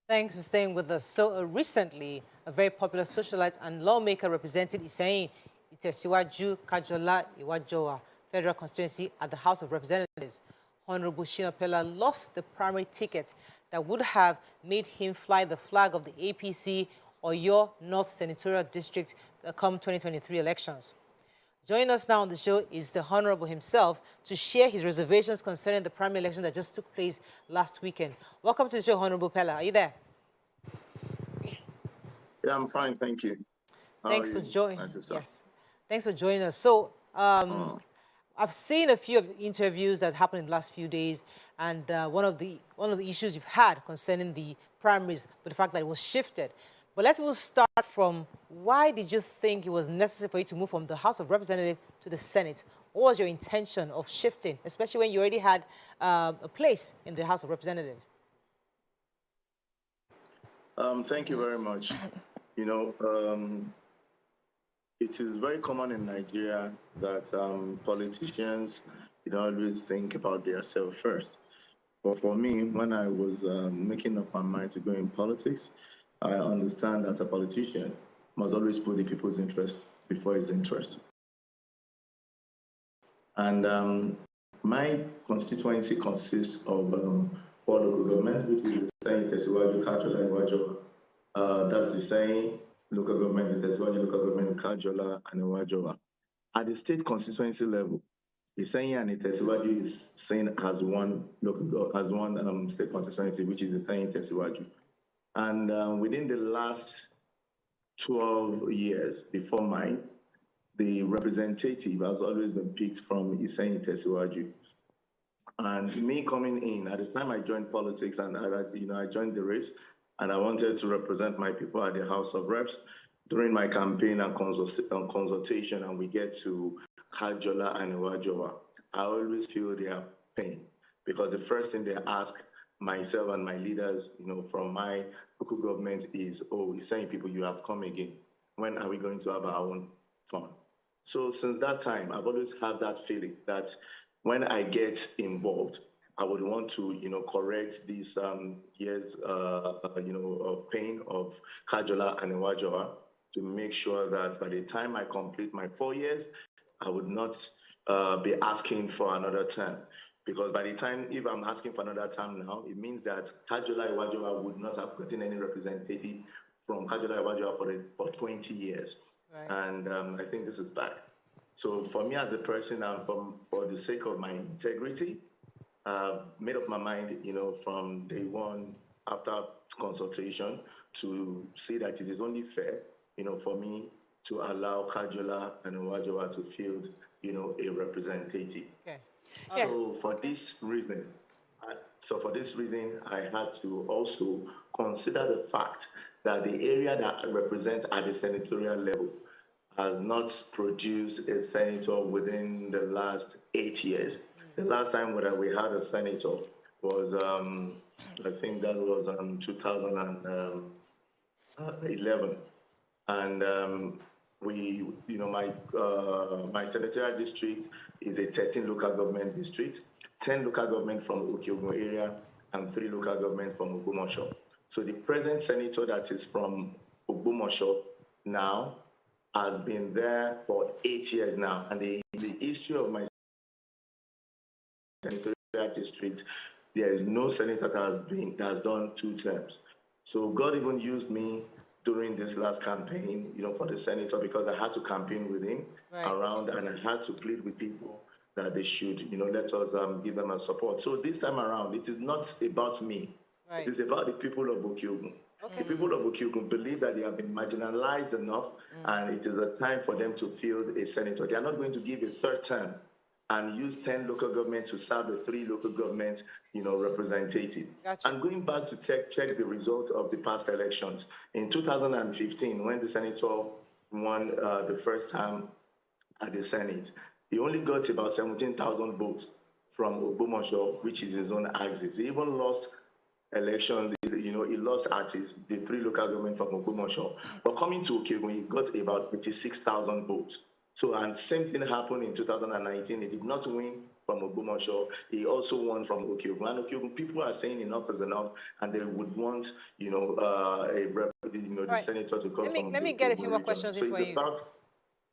Speaker 1: Thanks for staying with us. So recently, a very popular socialite and lawmaker represented Iseyin Itesiwaju Kajola Iwajowa Federal Constituency at the House of Representatives. Honorable Shina Pella lost the primary ticket that would have made him fly the flag of the APC or your North Senatorial District come 2023 elections. Joining us now on the show is the Honorable himself to share his reservations concerning the primary election that just took place last weekend. Welcome to the show, Honorable Pella. Are you there?
Speaker 18: Yeah, I'm fine, thank you.
Speaker 1: Thanks for joining. Yes, thanks for joining us. So, I've seen a few of the interviews that happened in the last few days, and one of the issues you've had concerning the primaries, but the fact that it was shifted. But let's start from why did you think it was necessary for you to move from the House of Representatives to the Senate? What was your intention of shifting, especially when you already had a place in the House of Representatives?
Speaker 18: Thank you very much. You know, it is very common in Nigeria that politicians always think about themselves first. But for me, when I was making up my mind to go in politics, I understand that a politician must always put the people's interest before his interest. And my constituency consists of 4 local governments, which is the Senatorial, Tesiwaju, Kajola, Iwajowa. That's the same local government, the Tesiwaju local government, Kajola, and Iwajowa. At the state constituency level, the Senatorial and the Tesiwaju is seen as one state constituency, which is the Senatorial Tesiwaju. And within the last 12 years before mine, the representative has always been picked from Iseyin Tesiwaju. And me coming in, at the time I joined politics and I joined the race, and I wanted to represent my people at the House of Reps. During my campaign and consultation, and we get to Kajola and Iwajowa, I always feel their pain, because the first thing they ask myself and my leaders, from my local government is, oh, he's saying people, you have come again. When are we going to have our own turn? So since that time, I've always had that feeling that when I get involved, I would want to, correct these years, of pain of Kajola and Iwajowa, to make sure that by the time I complete my 4 years, I would not be asking for another term. Because by the time, if I'm asking for another term now, it means that Kajola Iwajowa would not have gotten any representative from Kajola Iwajowa for 20 years. Right. And I think this is bad. So for me as a person, for the sake of my integrity, made up my mind, from day one, after consultation, to see that it is only fair, for me to allow Kajula and Wajawa to field, a representative.
Speaker 1: Okay.
Speaker 18: So for this reason, I had to also consider the fact that the area that represents at the senatorial level has not produced a senator within the last 8 years. The last time that we had a senator was, I think that was 2011. And my senatorial district is a 13 local government district, 10 local government from Okiogun area, and 3 local government from Ogbomoso. So the present senator that is from Ogbomoso now has been there for 8 years now. And the history of my senatorial district, there is no senator that has done 2 terms. So God even used me during this last campaign, for the senator, because I had to campaign with him around, and I had to plead with people that they should, let us give them a support. So this time around, it is not about me. Right. It is about the people of Okiogun. Okay. The people of Okiogun believe that they have been marginalized enough, and it is a time for them to field a senator. They are not going to give a 3rd term and use 10 local governments to serve the 3 local governments, representative. Gotcha. And going back to check the result of the past elections, in 2015, when the senator won the first time at the Senate, he only got about 17,000 votes from Ogbomoso, which is his own axis. He even lost election, he lost at the 3 local government from Ogbomoso. But coming to Okiogun, he got about 86,000 votes. So, and same thing happened in 2019. He did not win from Ogbomoso. He also won from Okiogun. And Okiogun, people are saying enough is enough, and they would want, the senator to come from.
Speaker 1: Let me get a few more questions for you.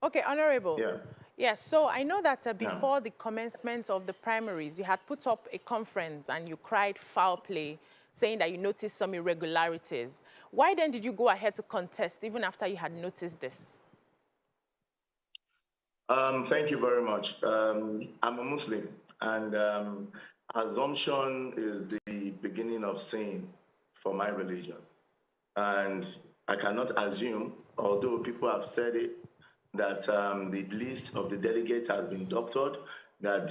Speaker 4: Okay, Honorable.
Speaker 18: Yeah.
Speaker 4: Yes, so I know that before the commencement of the primaries, you had put up a conference and you cried foul play, saying that you noticed some irregularities. Why then did you go ahead to contest even after you had noticed this?
Speaker 18: Thank you very much. I'm a Muslim, and assumption is the beginning of sin for my religion. And I cannot assume, although people have said it, that the list of the delegates has been doctored, that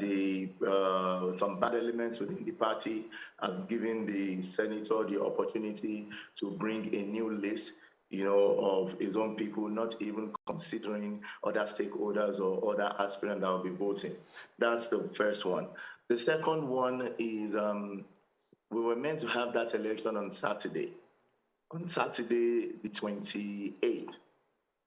Speaker 18: some bad elements within the party have given the senator the opportunity to bring a new list, of his own people, not even considering other stakeholders or other aspirants that will be voting. That's the first one. The second one is we were meant to have that election on Saturday the 28th.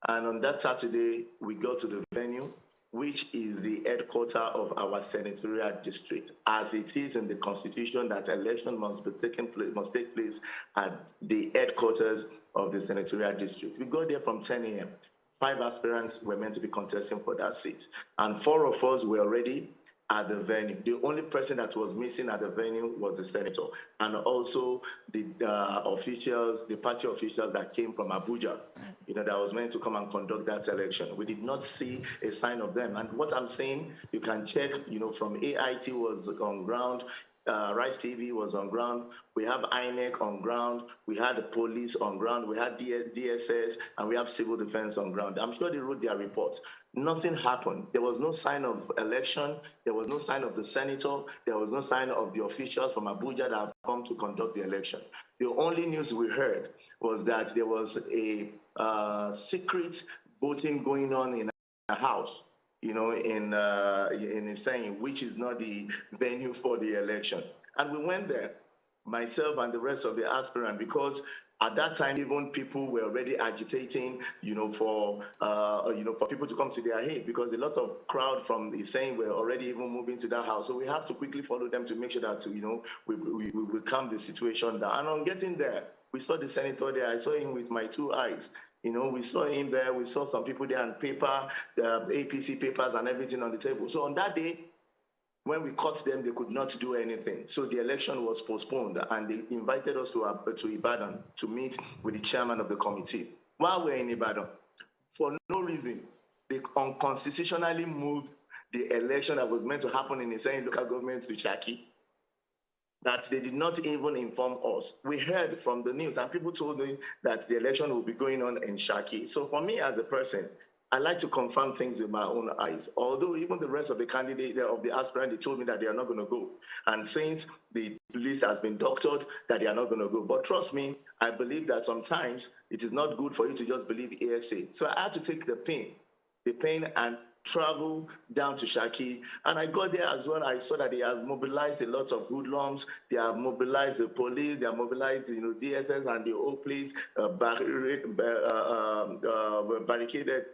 Speaker 18: And on that Saturday, we go to the venue, which is the headquarters of our senatorial district, as it is in the Constitution that election must take place at the headquarters of the senatorial district. We got there from 10 a.m. 5 aspirants were meant to be contesting for that seat, and 4 of us were already at the venue. The only person that was missing at the venue was the senator, and also the officials, the party officials that came from Abuja, that was meant to come and conduct that election. We did not see a sign of them. And what I'm saying, you can check, from AIT was on ground, Rice TV was on ground, we have INEC on ground, we had the police on ground, we had DSS, and we have civil defense on ground. I'm sure they wrote their report. Nothing happened. There was no sign of election. There was no sign of the senator. There was no sign of the officials from Abuja that have come to conduct the election. The only news we heard was that there was a secret voting going on in a house, in a saying, which is not the venue for the election. And we went there, myself and the rest of the aspirants, because at that time, even people were already agitating, for people to come to their aid, because a lot of crowd from the saying were already even moving to that house. So we have to quickly follow them to make sure that, we calm the situation down. And on getting there, we saw the senator there. I saw him with my 2 eyes. We saw him there. We saw some people there and paper, the APC papers and everything on the table. So on that day, when we caught them, they could not do anything. So the election was postponed, and they invited us to Ibadan to meet with the chairman of the committee. While we're in Ibadan, for no reason, they unconstitutionally moved the election that was meant to happen in the same local government to Shaki. that they did not even inform us. We heard from the news, and people told me that the election will be going on in Shaki. So for me as a person, I like to confirm things with my own eyes. Although even the rest of the candidates, of the aspirants, they told me that they are not going to go. And since the list has been doctored, that they are not going to go. But trust me, I believe that sometimes it is not good for you to just believe ASA. So I had to take the pain and travel down to Shaki. And I got there as well. I saw that they have mobilized a lot of hoodlums. They have mobilized the police. They have mobilized, DSS and the whole place, barricaded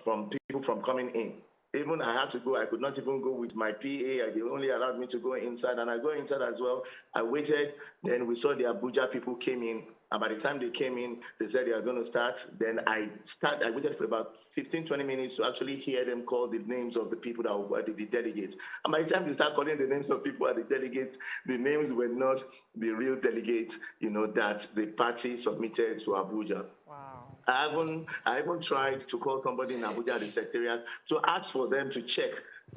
Speaker 18: from people from coming in. Even I had to go, I could not even go with my PA. They only allowed me to go inside, and I go inside as well. I waited, then we saw the Abuja people came in, and by the time they came in, they said they are going to start. Then I waited for about 15-20 minutes to actually hear them call the names of the people that were the delegates. And by the time they start calling the names of people at the delegates, the names were not the real delegates, that the party submitted to Abuja.
Speaker 1: Wow.
Speaker 18: I even tried to call somebody in Abuja, the Secretariat, to ask for them to check,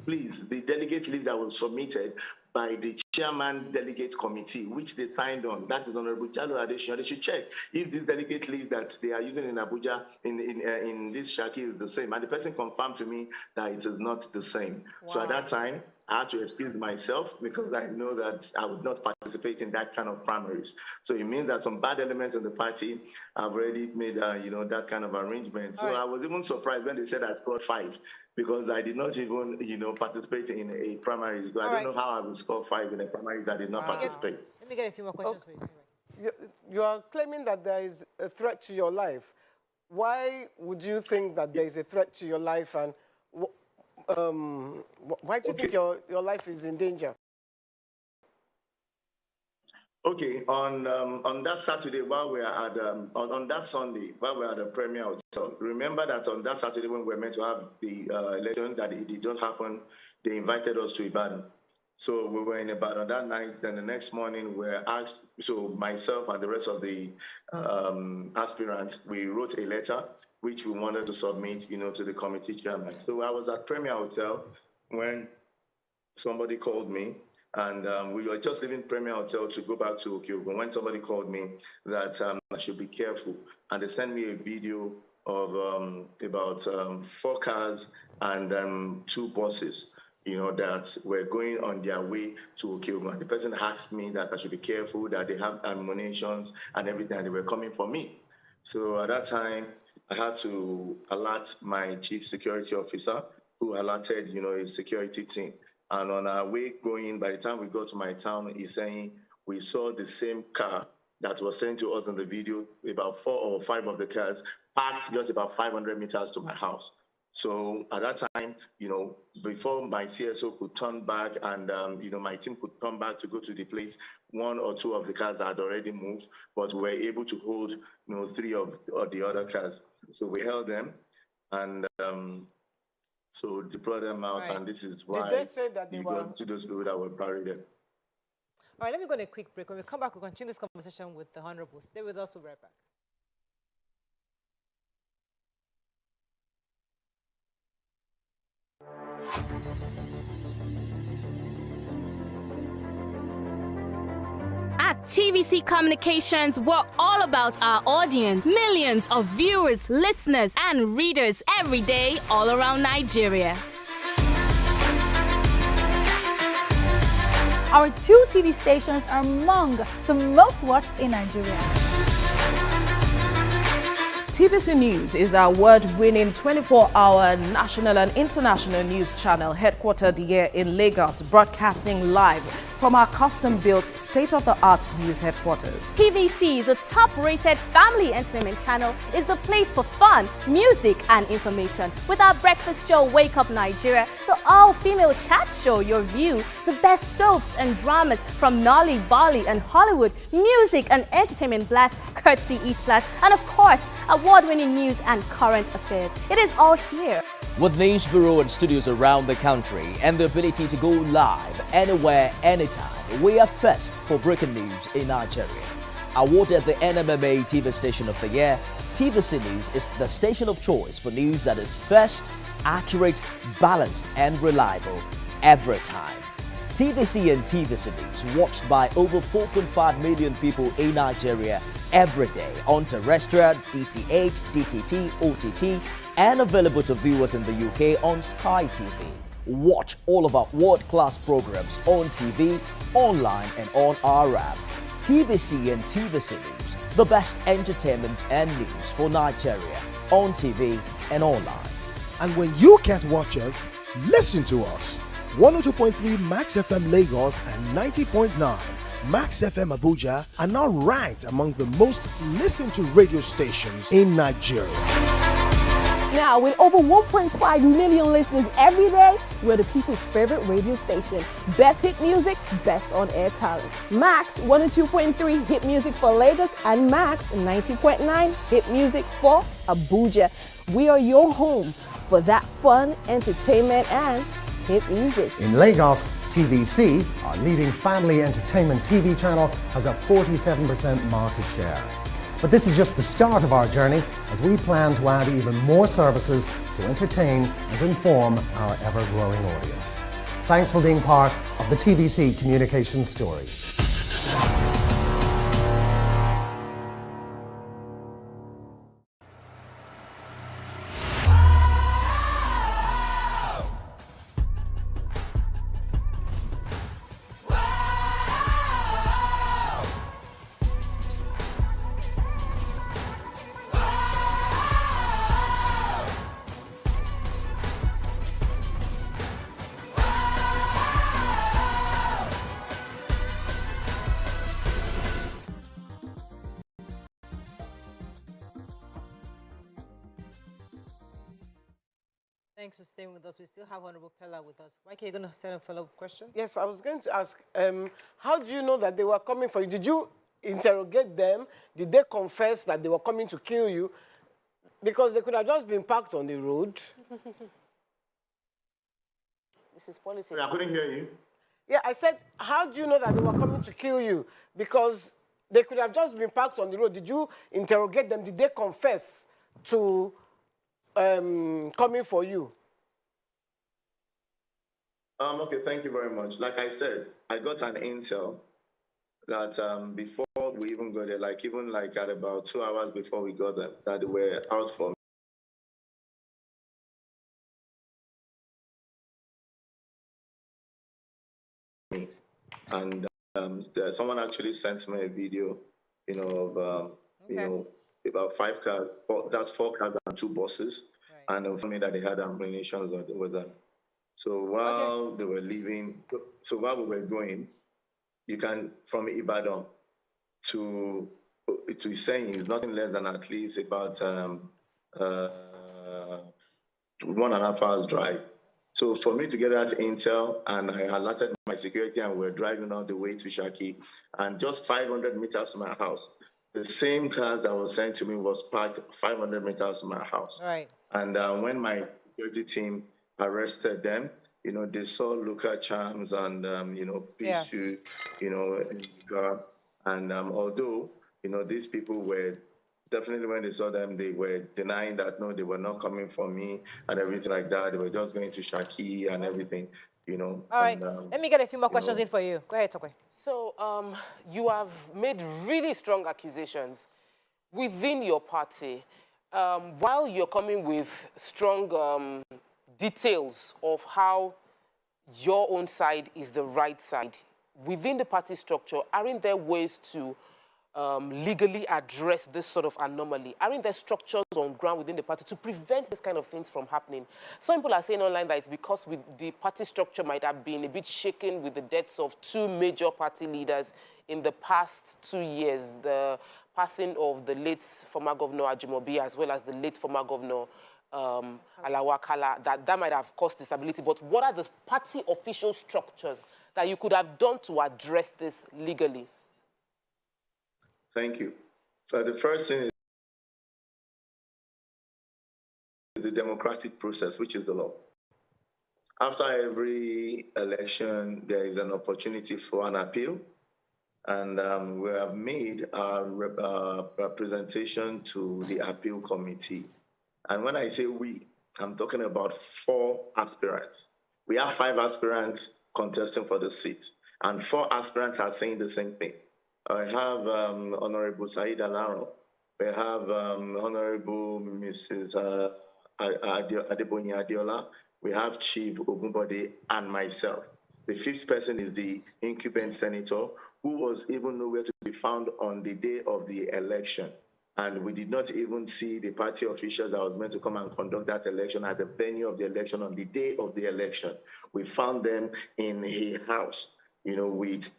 Speaker 18: please, the delegate list that was submitted by the chairman delegate committee, which they signed on. That is Honorable Jalo Adesina. They should check if this delegate list that they are using in Abuja in this Shaki is the same. And the person confirmed to me that it is not the same. Wow. So at that time, I had to excuse myself because I know that I would not participate in that kind of primaries. So it means that some bad elements in the party have already made, that kind of arrangement. So I was even surprised when they said I scored 5 because I did not even, participate in a primaries. I don't know how I would score 5 in a primaries. I did not participate.
Speaker 1: Let me get a few more questions for you.
Speaker 2: You are claiming that there is a threat to your life. Why would you think that there is a threat to your life, and why do you think your life is in danger?
Speaker 18: Okay, on that Saturday while we are at on that Sunday while we are at the Premier Hotel, remember that on that Saturday when we were meant to have the election, that it did not happen. They invited us to Ibadan. So we were in Ibadan that night. Then the next morning we were asked, so myself and the rest of the aspirants, we wrote a letter which we wanted to submit, to the committee chairman. So I was at Premier Hotel when somebody called me, and we were just leaving Premier Hotel to go back to Okyogun when somebody called me that I should be careful. And they sent me a video of about 4 cars and 2 buses, that were going on their way to Okyogun. The person asked me that I should be careful, that they have ammunitions and everything, and they were coming for me. So at that time, I had to alert my chief security officer, who alerted, his security team. And on our way going, by the time we got to my town, he's saying we saw the same car that was sent to us in the video, about 4 or 5 of the cars, parked just about 500 meters to my house. So at that time, before my CSO could turn back and, my team could come back to go to the place, 1 or 2 of the cars had already moved, but we were able to hold, 3 of the other cars. So we held them and so they brought them out, and this is why
Speaker 2: did they say that
Speaker 18: you got to those people that were buried there.
Speaker 1: All right, let me go on a quick break. When we come back, we'll continue this conversation with the Honorable. Stay with us, we'll be right back.
Speaker 6: At TVC Communications, we're all about our audience. Millions of viewers, listeners, and readers every day all around Nigeria.
Speaker 12: Our 2 TV stations are among the most watched in Nigeria.
Speaker 8: TVC News is our award-winning 24-hour national and international news channel headquartered here in Lagos, broadcasting live from our custom-built state-of-the-art news headquarters.
Speaker 6: TVC, the top-rated family entertainment channel, is the place for fun, music, and information. With our breakfast show, Wake Up Nigeria, the all-female chat show, Your View, the best soaps and dramas from Nolly, Bolly, and Hollywood, music and entertainment blast, courtesy E-Splash, and of course, award-winning news and current affairs. It is all here.
Speaker 9: With news bureau and studios around the country and the ability to go live anywhere, anytime, we are first for breaking news in Nigeria. Awarded the NMMA TV Station of the Year, TVC News is the station of choice for news that is first, accurate, balanced, and reliable every time. TVC and TVC News, watched by over 4.5 million people in Nigeria every day on terrestrial, DTH, DTT, OTT, and available to viewers in the UK on Sky TV. Watch all of our world-class programs on TV, online, and on our app. TVC and TVC News, the best entertainment and news for Nigeria on TV and online.
Speaker 10: And when you can't watch us, listen to us. 102.3 Max FM Lagos and 90.9 Max FM Abuja are now ranked among the most listened to radio stations in Nigeria.
Speaker 7: Now, with over 1.5 million listeners every day, we're the people's favorite radio station. Best hit music, best on-air talent. Max 102.3 hit music for Lagos and Max 90.9 hit music for Abuja. We are your home for that fun, entertainment, and hit music.
Speaker 11: In Lagos, TVC, our leading family entertainment TV channel, has a 47% market share. But this is just the start of our journey, as we plan to add even more services to entertain and inform our ever-growing audience. Thanks for being part of the TVC communication story.
Speaker 1: Thanks for staying with us. We still have Honorable Pella with us. Mike, you're going to send a follow-up question?
Speaker 2: Yes, I was going to ask, how do you know that they were coming for you? Did you interrogate them? Did they confess that they were coming to kill you? Because they could have just been parked on the road.
Speaker 3: This is politics.
Speaker 18: I couldn't hear you.
Speaker 2: Yeah, I said, how do you know that they were coming to kill you? Because they could have just been parked on the road. Did you interrogate them? Did they confess to coming for you?
Speaker 18: Okay, thank you very much. Like I said, I got an intel that before we even got there, even at about 2 hours before we got there, that they were out for me. And someone actually sent me a video, of, about 5 cars, that's 4 cars and 2 buses, right. And informed me that they had ammunition with them. So while they were leaving, so while we were going, you can, from Ibadan to saying it's nothing less than at least about 1.5 hours drive. So for me to get that intel, and I alerted my security, and we're driving all the way to Shaki, and just 500 meters from my house, the same car that was sent to me was parked 500 meters from my house.
Speaker 1: Right.
Speaker 18: And when my security team arrested them, they saw Luca charms and, Pichu, in the car. And although, these people were definitely, when they saw them, they were denying that, no, they were not coming for me and everything like that. They were just going to Shaki and everything,
Speaker 1: All right. Let me get a few more questions in for you. Go ahead, Tokwe.
Speaker 3: So you have made really strong accusations within your party. While you're coming with strong details of how your own side is the right side, within the party structure, aren't there ways to legally address this sort of anomaly? Aren't there structures on ground within the party to prevent this kind of things from happening? Some people are saying online that it's because the party structure might have been a bit shaken with the deaths of 2 major party leaders in the past 2 years, the passing of the late former governor Ajimobi as well as the late former governor Alawakala, that might have caused instability. But what are the party official structures that you could have done to address this legally?
Speaker 18: Thank you. So the first thing is the democratic process, which is the law. After every election, there is an opportunity for an appeal. And we have made our representation to the appeal committee. And when I say we, I'm talking about 4 aspirants. We have 5 aspirants contesting for the seats. And 4 aspirants are saying the same thing. I have Honorable Said Alaro. We have Honorable Mrs. Adebonyi Adiola. We have Chief Ogunbode and myself. The 5th person is the incumbent senator, who was even nowhere to be found on the day of the election. And we did not even see the party officials that was meant to come and conduct that election at the venue of the election on the day of the election. We found them in a house, with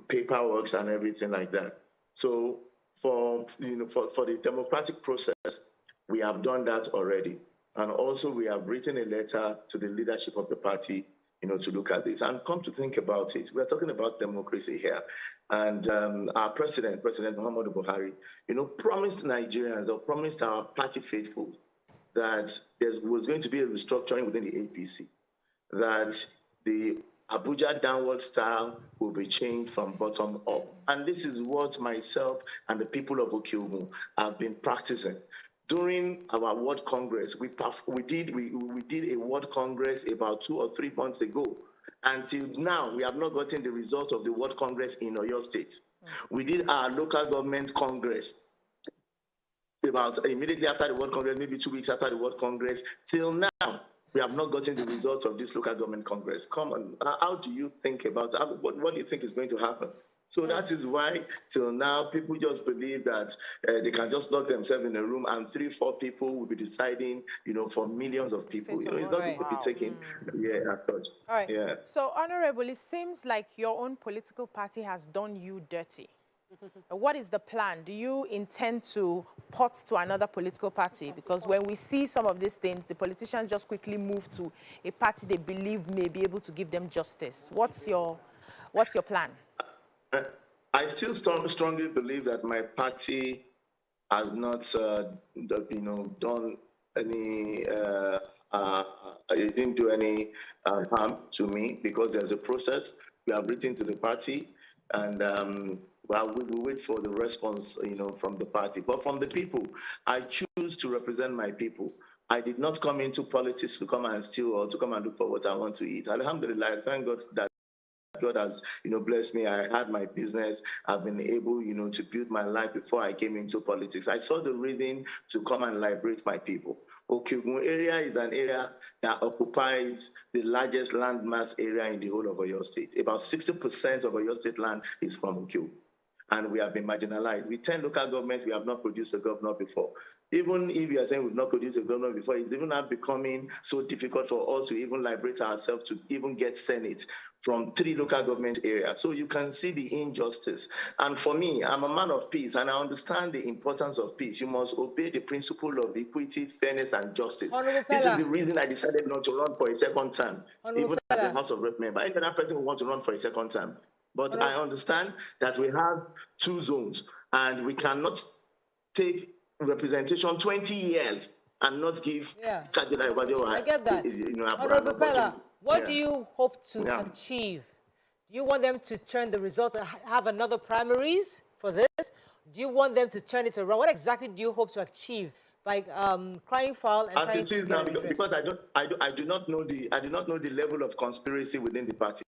Speaker 18: paperwork and everything like that. So for the democratic process, we have done that already. And also we have written a letter to the leadership of the party, to look at this. And come to think about it, we're talking about democracy here. And our President Muhammadu Buhari, promised Nigerians, or promised our party faithful, that there was going to be a restructuring within the APC, that the Abuja downward style will be changed from bottom up. And this is what myself and the people of Okiogun have been practicing. During our World Congress, we did a World Congress about 2 or 3 months ago. Until now, we have not gotten the result of the World Congress in Oyo State. We did our local government Congress about immediately after the World Congress, maybe 2 weeks after the World Congress. Till now, we have not gotten the result of this local government Congress. Come on, how do you think about that? What do you think is going to happen? So that is why, till now, people just believe that they can just lock themselves in a room and 3 or 4 people will be deciding, for millions of people. It's not going to be taken, as such.
Speaker 4: All right.
Speaker 18: Yeah.
Speaker 4: So, Honorable, it seems like your own political party has done you dirty. What is the plan? Do you intend to port to another political party? Because when we see some of these things, the politicians just quickly move to a party they believe may be able to give them justice. What's your plan?
Speaker 18: I still strongly believe that my party has not, done any, it didn't do any harm to me, because there's a process. We have written to the party, and we wait for the response, from the party. But from the people, I choose to represent my people. I did not come into politics to come and steal or to come and look for what I want to eat. Alhamdulillah, thank God that God has, blessed me. I had my business. I've been able, to build my life before I came into politics. I saw the reason to come and liberate my people. Okiogun area is an area that occupies the largest landmass area in the whole of Oyo State. About 60% of Oyo State land is from Okiogun. And we have been marginalized. With 10 local governments, we have not produced a governor before. Even if you are saying we've not produced a governor before, it's even now becoming so difficult for us to even liberate ourselves to even get Senate from 3 local government areas. So you can see the injustice. And for me, I'm a man of peace, and I understand the importance of peace. You must obey the principle of equity, fairness, and justice. This is the reason I decided not to run for a second term, even as a House of Rep member. Any other person who wants to run for a second term. But I understand that we have 2 zones, and we cannot take representation 20 years and not give
Speaker 1: I get that. Honorable Pella, what do you hope to achieve? Do you want them to turn the result and have another primaries for this? Do you want them to turn it around? What exactly do you hope to achieve by crying foul and trying to get interest?
Speaker 18: Because I do not know the level of conspiracy within the party.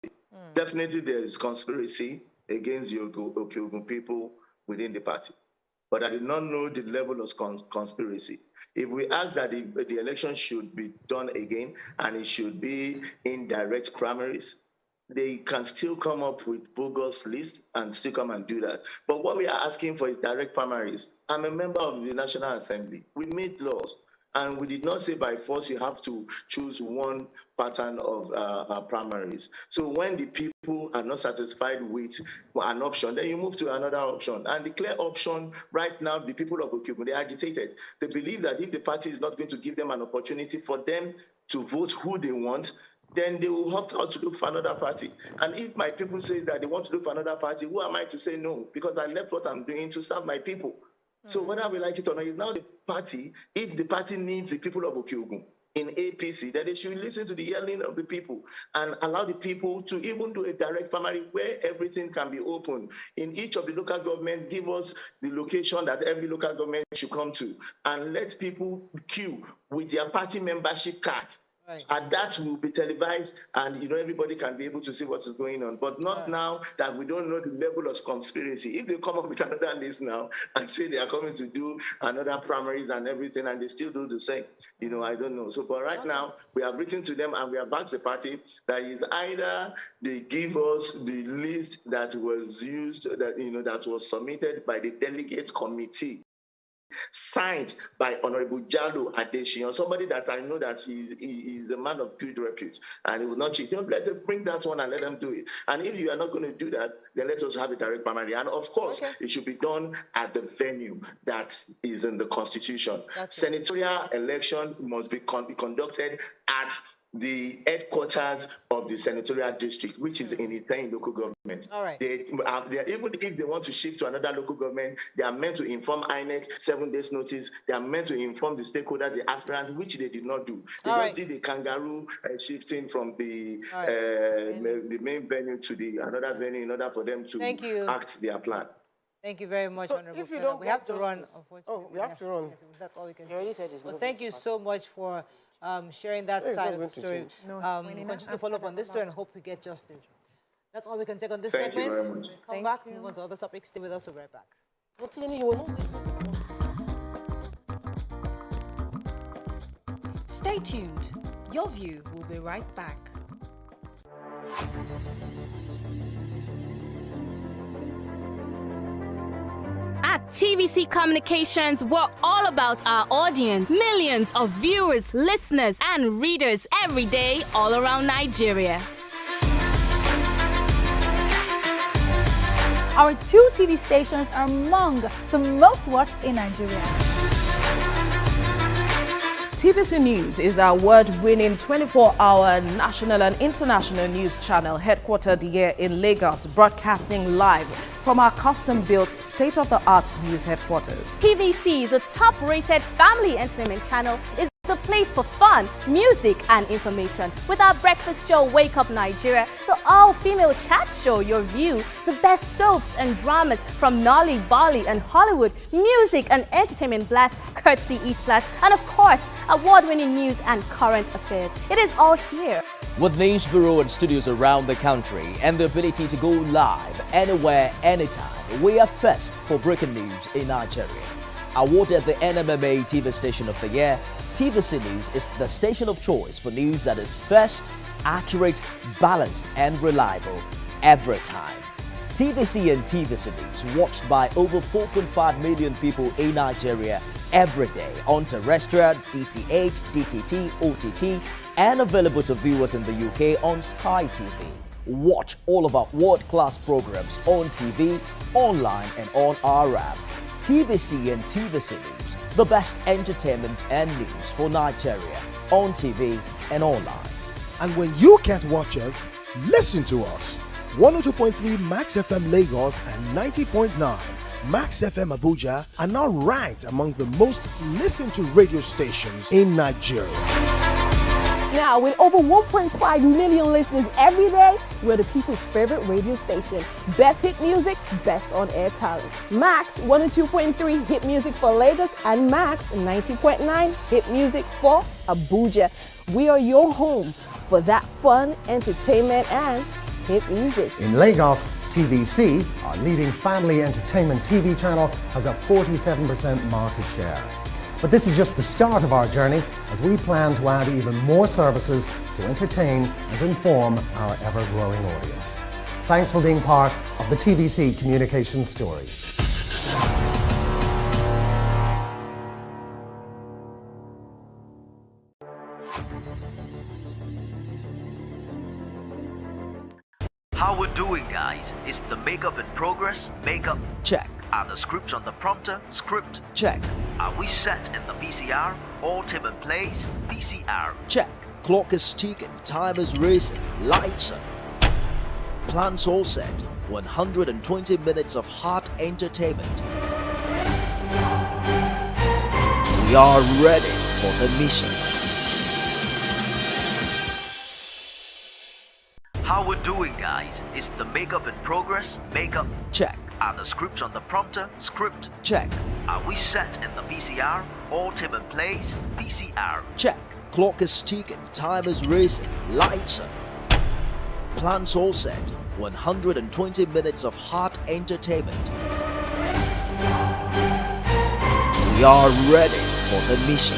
Speaker 18: Definitely there is conspiracy against the Okiogun people within the party. But I did not know the level of conspiracy. If we ask that the election should be done again and it should be in direct primaries, they can still come up with bogus list and still come and do that. But what we are asking for is direct primaries. I'm a member of the National Assembly. We made laws. And we did not say by force you have to choose one pattern of primaries. So when the people are not satisfied with an option, then you move to another option. And the clear option right now, the people of Okiogun, they're agitated. They believe that if the party is not going to give them an opportunity for them to vote who they want, then they will opt out to look for another party. And if my people say that they want to look for another party, who am I to say no? Because I left what I'm doing to serve my people. So whether we like it or not, it's now the party. If the party needs the people of Okiogun in APC, then they should listen to the yelling of the people and allow the people to even do a direct primary where everything can be open. In each of the local governments, give us the location that every local government should come to and let people queue with their party membership card And that will be televised, and everybody can be able to see what is going on. But not now that we don't know the level of conspiracy. If they come up with another list now and say they are coming to do another primaries and everything, and they still do the same, I don't know. So, but right now we have written to them and we have backed the party that is either they give us the list that was used, that was submitted by the delegate committee, signed by Honorable Jalo Adesina, somebody that I know that he is a man of good repute and he will not cheat. Let them bring that one and let them do it. And if you are not going to do that, then let us have a direct primary. And of course, it should be done at the venue that is in the Constitution. Senatorial election must be conducted at the headquarters of the Senatorial district, which is in Itain local government.
Speaker 1: All right.
Speaker 18: Even if they want to shift to another local government, they are meant to inform INEC 7 days notice. They are meant to inform the stakeholders, the aspirants, which they did not do. They just did the kangaroo shifting from the main venue to the another venue in order for them to act their plan.
Speaker 1: Thank you very much, Honorable.
Speaker 2: If you don't
Speaker 1: we have to run, unfortunately.
Speaker 2: Oh, we have to run.
Speaker 1: Yes, that's all we can
Speaker 3: do.
Speaker 1: Well, thank you so much for sharing that side of the story. Continue to follow up on this story and hope we get justice. That's all we can take on this segment.
Speaker 18: Thank you very much.
Speaker 1: Come back, move on to other topics. Stay with us. We'll be right back.
Speaker 5: Stay tuned. Your View will be right back.
Speaker 6: At TVC Communications, we're all about our audience. Millions of viewers, listeners, and readers every day all around Nigeria.
Speaker 12: Our 2 TV stations are among the most watched in Nigeria.
Speaker 8: TVC News is our award-winning 24-hour national and international news channel headquartered here in Lagos, broadcasting live from our custom-built state-of-the-art news headquarters.
Speaker 6: TVC, the top-rated family entertainment channel, is the place for fun, music, and information. With our breakfast show, Wake Up Nigeria, the all-female chat show, Your View, the best soaps and dramas from Nolly, Bolly, and Hollywood, music and entertainment blast, courtesy Eastplash, and of course, award-winning news and current affairs. It is all here.
Speaker 9: With news bureau and studios around the country and the ability to go live anywhere, anytime, we are first for breaking news in Nigeria. Awarded the NMMA TV Station of the Year, TVC News is the station of choice for news that is first, accurate, balanced, and reliable every time. TVC and TVC News watched by over 4.5 million people in Nigeria every day on terrestrial, DTH, DTT, OTT, and available to viewers in the UK on Sky TV. Watch all of our world-class programs on TV, online, and on our app. TVC and TVC News, the best entertainment and news for Nigeria on TV and online.
Speaker 10: And when you can't watch us, listen to us. 102.3 Max FM Lagos and 90.9 Max FM Abuja are now ranked among the most listened to radio stations in Nigeria.
Speaker 7: Now, with over 1.5 million listeners every day, we're the people's favorite radio station. Best hit music, best on-air talent. Max 102.3 hit music for Lagos and Max 90.9 hit music for Abuja. We are your home for that fun, entertainment, and hit music.
Speaker 11: In Lagos, TVC, our leading family entertainment TV channel, has a 47% market share. But this is just the start of our journey, as we plan to add even more services to entertain and inform our ever-growing audience. Thanks for being part of the TVC communication story.
Speaker 13: How we're doing, guys? Is the makeup in progress? Makeup check. Are the scripts on the prompter? Script check. Are we set in the PCR? All team in place? PCR
Speaker 9: check. Clock is ticking, time is racing, lights on. Plans all set. 120 minutes of hot entertainment. We are ready for the mission.
Speaker 13: How we're doing, guys? Is the makeup in progress? Makeup check. Are the scripts on the prompter? Script
Speaker 9: check.
Speaker 13: Are we set in the PCR? All team in place? PCR
Speaker 9: check. Clock is ticking, time is racing, lights up. Plans all set, 120 minutes of hot entertainment. We are ready for the mission.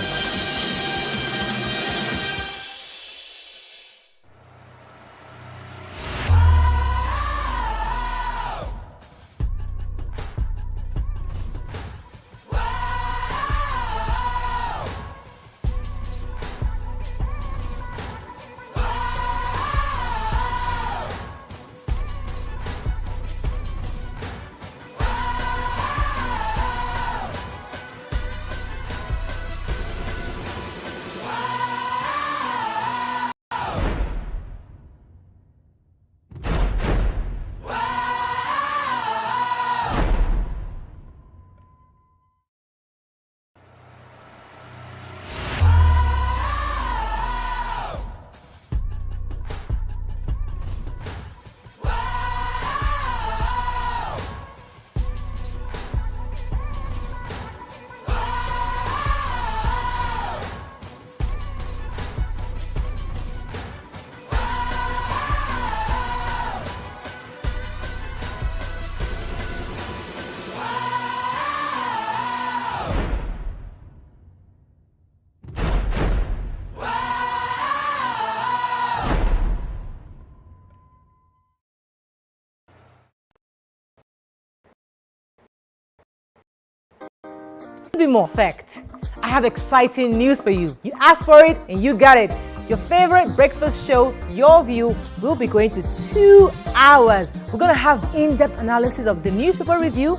Speaker 1: Be more fact. I have exciting news for you. You asked for it and you got it. Your favorite breakfast show, Your View, will be going to 2 hours. We're going to have in-depth analysis of the newspaper review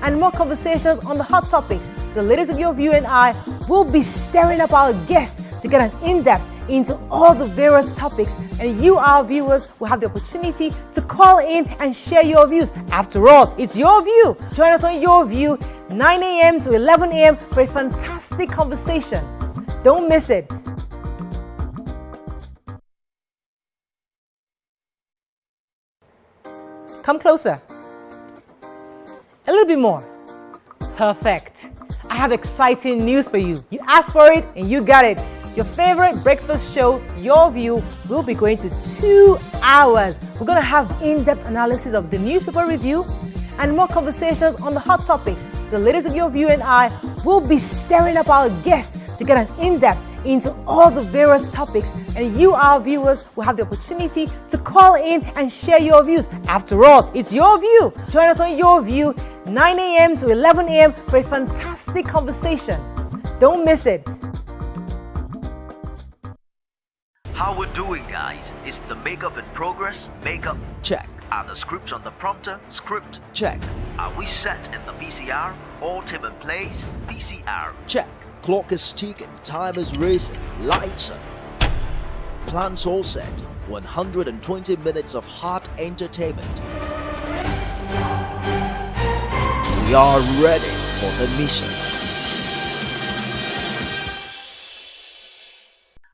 Speaker 1: and more conversations on the hot topics. The ladies of Your View and I will be stirring up our guests to get an in-depth into all the various topics, and you, our viewers, will have the opportunity to call in and share your views. After all, it's your view. Join us on Your View, 9 a.m. to 11 a.m. for a fantastic conversation. Don't miss it. Come closer. A little bit more. Perfect. I have exciting news for you. You asked for it and you got it. Your favorite breakfast show, Your View, will be going to 2 hours. We're going to have in-depth analysis of the newspaper review and more conversations on the hot topics. The ladies of Your View and I will be stirring up our guests to get an in-depth into all the various topics, and you, our viewers, will have the opportunity to call in and share your views. After all, it's your view. Join us on Your View, 9 a.m. to 11 a.m. for a fantastic conversation. Don't miss it.
Speaker 9: How we're doing, guys? Is the makeup in progress? Makeup, check. Are the scripts on the prompter? Script, check. Are we set in the PCR? All team in place? PCR, check. Clock is ticking, time is racing, lights up. Plans all set, 120 minutes of hot entertainment. We are ready for the mission.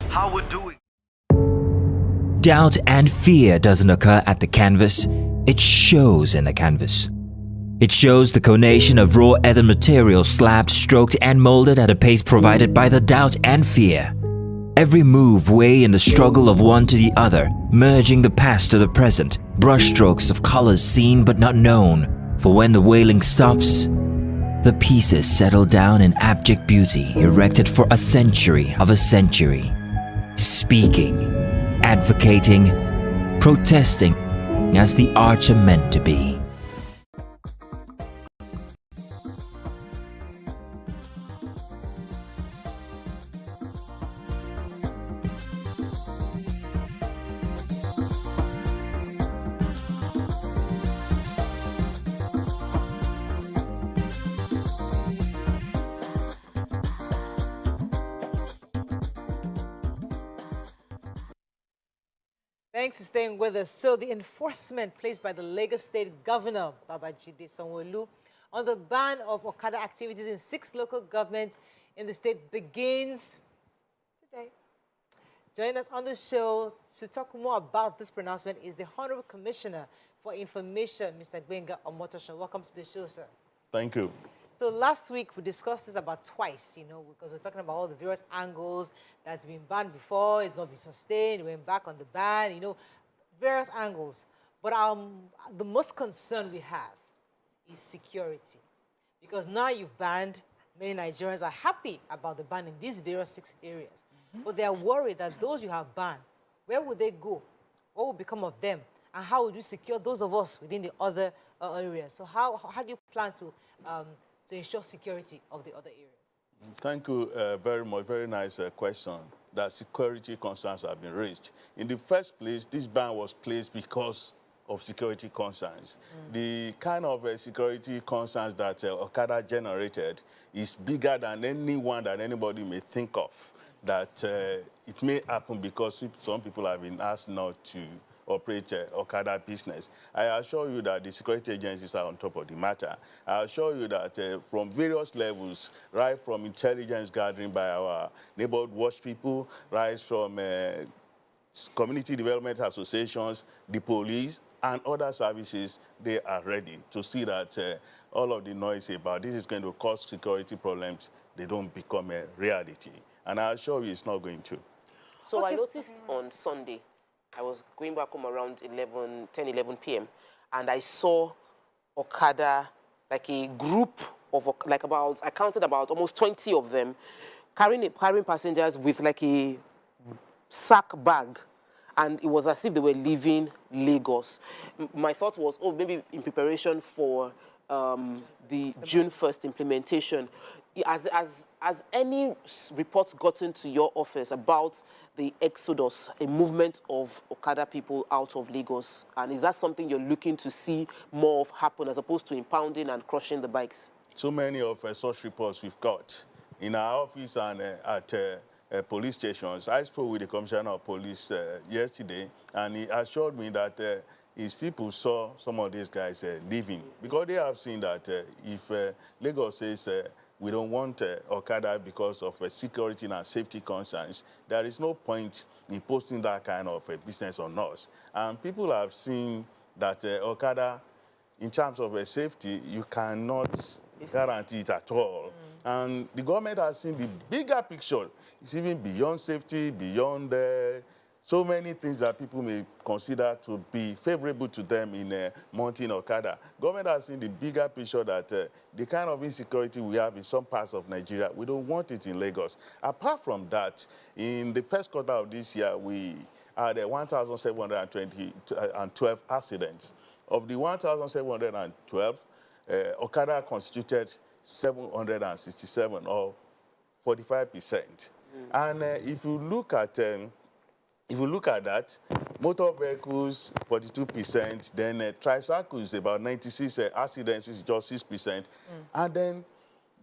Speaker 9: How we're doing?
Speaker 13: Doubt and fear doesn't occur at the canvas, it shows in the canvas. It shows the conation of raw earthen material slabbed, stroked and molded at a pace provided by the doubt and fear. Every move weigh in the struggle of one to the other, merging the past to the present, brushstrokes of colors seen but not known. For when the wailing stops, the pieces settle down in abject beauty erected for a century of a century. Speaking, advocating, protesting as the arts are meant to be.
Speaker 1: Thanks for staying with us. So the enforcement placed by the Lagos State Governor, Babajide Sanwo-Olu, on the ban of Okada activities in 6 local governments in the state begins today. Joining us on the show to talk more about this pronouncement is the Honorable Commissioner for Information, Mr. Gbenga Omotosho. Welcome to the show, sir.
Speaker 19: Thank you.
Speaker 1: So last week we discussed this about twice, because we're talking about all the various angles that's been banned before, it's not been sustained, it went back on the ban, various angles. But the most concern we have is security. Because now you've banned, many Nigerians are happy about the ban in these various 6 areas. But they are worried that those you have banned, where would they go? What will become of them? And how would you secure those of us within the other areas? So how do you plan to ensure security of the other areas?
Speaker 19: Thank you very much. Very nice question. That security concerns have been raised. In the first place, this ban was placed because of security concerns. The kind of security concerns that Okada generated is bigger than anyone that anybody may think of. That it may happen because some people have been asked not to operate Okada business. I assure you that the security agencies are on top of the matter. I assure you that from various levels, right from intelligence gathering by our neighborhood watch people, right from community development associations, the police, and other services, they are ready to see that all of the noise about this is going to cause security problems, they don't become a reality. And I assure you it's not going to.
Speaker 3: So I noticed on Sunday, I was going back home around 10, 11 p.m., and I saw Okada, like a group of, I counted about almost 20 of them, carrying passengers with like a sack bag. And it was as if they were leaving Lagos. My thought was, maybe in preparation for the June 1st implementation. Has any reports gotten to your office about the exodus, a movement of Okada people out of Lagos? And is that something you're looking to see more of happen as opposed to impounding and crushing the bikes?
Speaker 19: So many of such reports we've got in our office and at police stations. I spoke with the Commissioner of Police yesterday, and he assured me that his people saw some of these guys leaving because they have seen that if Lagos says we don't want Okada because of security and safety concerns, there is no point in posting that kind of business on us. And people have seen that Okada, in terms of safety, you cannot guarantee it at all. And the government has seen the bigger picture. It's even beyond safety, beyond so many things that people may consider to be favorable to them in mounting Okada. Government has seen the bigger picture that the kind of insecurity we have in some parts of Nigeria, we don't want it in Lagos. Apart from that, in the first quarter of this year, we had 1,712 accidents. Of the 1,712, Okada constituted 767 or 45%. And if you look at that, motor vehicles 42%, then tricycles about 96 accidents, which is just 6%. And then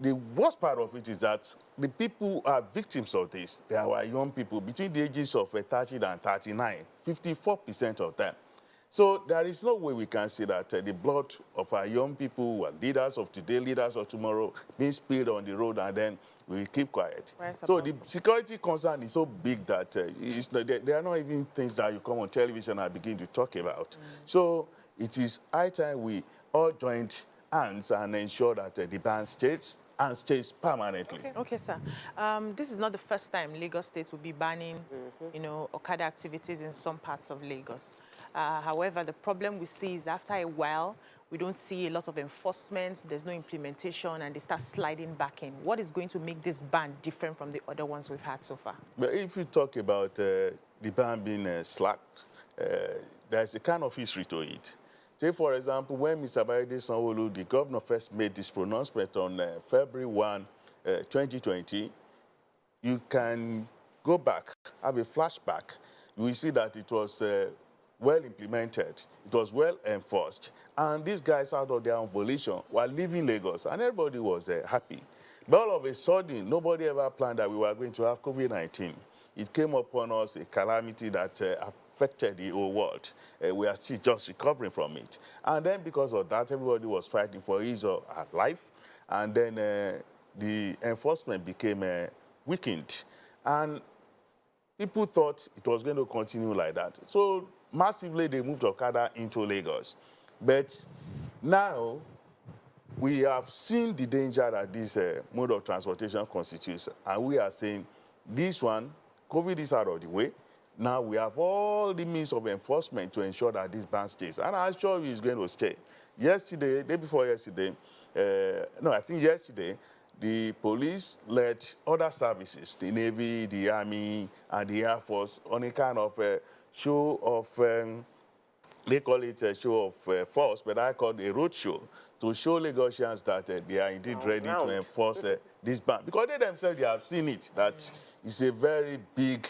Speaker 19: the worst part of it is that the people who are victims of this, they are young people between the ages of 30 and 39, 54% of them. So there is no way we can say that the blood of our young people who are leaders of today, leaders of tomorrow, being spilled on the road, and then we keep quiet. So the security concern is so big that there are not even things that you come on television and begin to talk about. So it is high time we all joined hands and ensure that the ban stays and stays permanently.
Speaker 4: Okay, sir. This is not the first time Lagos State will be banning, Okada activities in some parts of Lagos. However, the problem we see is after a while, we don't see a lot of enforcement, there's no implementation, and they start sliding back in. What is going to make this ban different from the other ones we've had so far?
Speaker 19: But if you talk about the ban being slacked, there's a kind of history to it. Say, for example, when Mr. Bayede Sanwo-Olu, the governor, first made this pronouncement on February 1, 2020, you can go back, have a flashback. You will see that it was well implemented, it was well enforced, and these guys out of their own volition were leaving Lagos, and everybody was happy. But all of a sudden, nobody ever planned that we were going to have COVID-19. It came upon us, a calamity that affected the whole world. We are still just recovering from it. And then because of that, everybody was fighting for his or her life, and then the enforcement became weakened. And people thought it was going to continue like that. So massively, they moved Okada into Lagos. But now, we have seen the danger that this mode of transportation constitutes, and we are saying this one, COVID is out of the way. Now we have all the means of enforcement to ensure that this ban stays, and I assure you it's going to stay. Yesterday, day before yesterday, I think yesterday, the police led other services, the Navy, the Army, and the Air Force, on a kind of show of, they call it a show of force, but I call it a road show, to show Lagosians that they are indeed ready to enforce this ban. Because they themselves, they have seen it, that it's a very big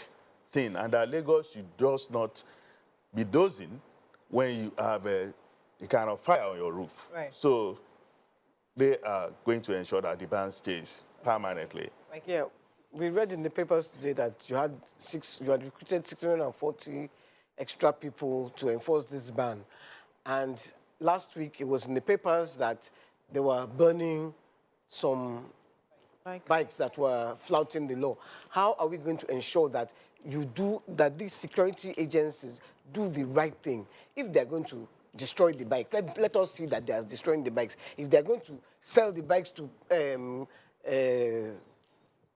Speaker 19: thing, and that Lagos should just not be dozing when you have a kind of fire on your roof.
Speaker 1: Right.
Speaker 19: So they are going to ensure that the ban stays permanently.
Speaker 2: Yeah, we read in the papers today that you had recruited 640 extra people to enforce this ban. And last week it was in the papers that they were burning some bikes that were flouting the law. How are we going to ensure that these security agencies do the right thing? If they're going to destroy the bikes, let us see that they are destroying the bikes. If they're going to sell the bikes to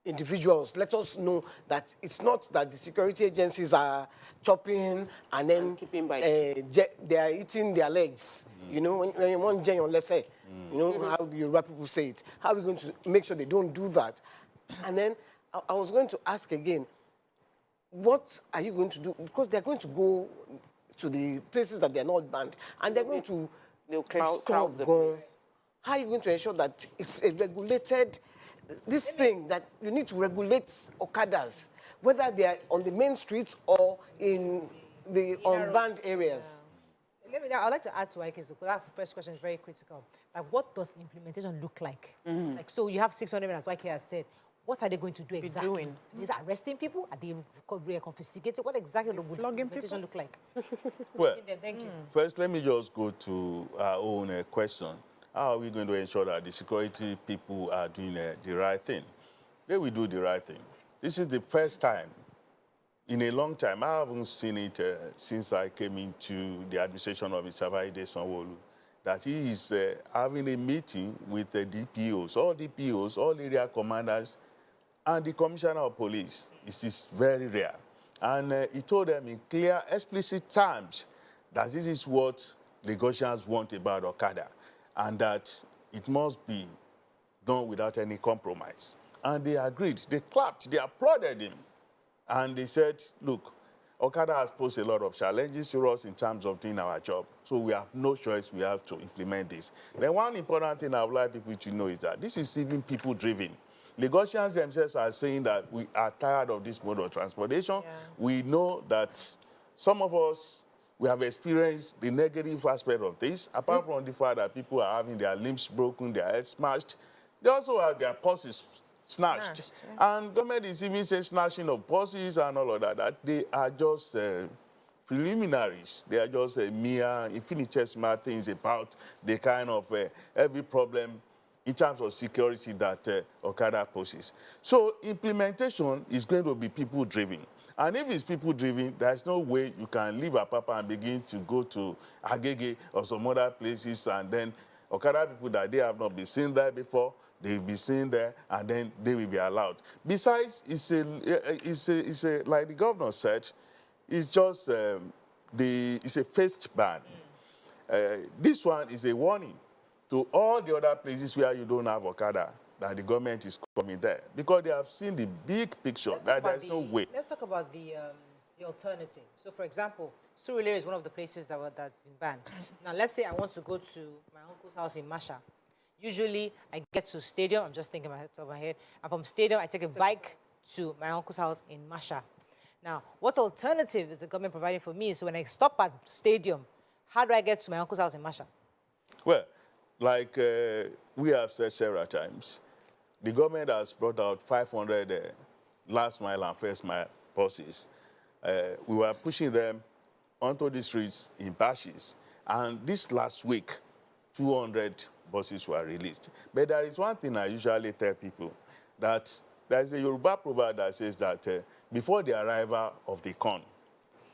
Speaker 2: individuals, let us know that it's not that the security agencies are chopping and then they are eating their legs. You know, when you want genuine, let's say, you know, how the Yoruba people say it. How are we going to make sure they don't do that? And then I was going to ask again, what are you going to do? Because they're going to go to the places that they're not banned, and they're going to
Speaker 3: crowd the place.
Speaker 2: How are you going to ensure that it's a regulated, this thing that you need to regulate Okadas, whether they are on the main streets or in the unbanned areas?
Speaker 1: I'd like to add to Ike's, because that first question is very critical. Like, what does implementation look like? Like, so you have 600 men, as Ike had said. What are they going to do exactly? Is that arresting people? Are they confiscating? What exactly would implementation look like?
Speaker 19: Well,
Speaker 1: Thank you.
Speaker 19: First, let me just go to our own question. How are we going to ensure that the security people are doing the right thing? They will do the right thing. This is the first time in a long time. I haven't seen it since I came into the administration of Mr. Vaide Sanwo-Olu, that he is having a meeting with the DPOs, all area commanders, and the commissioner of police. This is very rare. And he told them in clear, explicit terms that this is what Lagosians want about Okada, and that it must be done without any compromise. And they agreed. They clapped. They applauded him. And they said, look, Okada has posed a lot of challenges to us in terms of doing our job. So we have no choice. We have to implement this. Then one important thing I would like people to know is that this is even people-driven. Lagosians themselves are saying that we are tired of this mode of transportation. Yeah. We know that some of us, we have experienced the negative aspect of this, apart from the fact that people are having their limbs broken, their heads smashed. They also have their purses snatched. Yeah. And government is even saying snatching of purses and all of that, that they are just preliminaries. They are just mere infinitesimal things about the kind of every problem in terms of security that Okada poses. So implementation is going to be people-driven. And if it's people-driven, there's no way you can leave Apapa and begin to go to Agege or some other places, and then Okada people that they have not been seen there before, they will be seen there, and then they will be allowed. Besides, it's a like the governor said, it's just it's a phased ban. This one is a warning to all the other places where you don't have Okada, that the government is coming there, because they have seen the big picture that there's no way.
Speaker 1: Let's talk about the alternative. So, for example, Surulere is one of the places that's been banned. Now, let's say I want to go to my uncle's house in Masha. Usually, I get to Stadium. I'm just thinking top of my head. And from Stadium, I take a bike to my uncle's house in Masha. Now, what alternative is the government providing for me? So when I stop at Stadium, how do I get to my uncle's house in Masha?
Speaker 19: Well, like we have said several times, the government has brought out 500 last mile and first mile buses. We were pushing them onto the streets in batches. And this last week, 200 buses were released. But there is one thing I usually tell people, that there's a Yoruba proverb that says that before the arrival of the corn,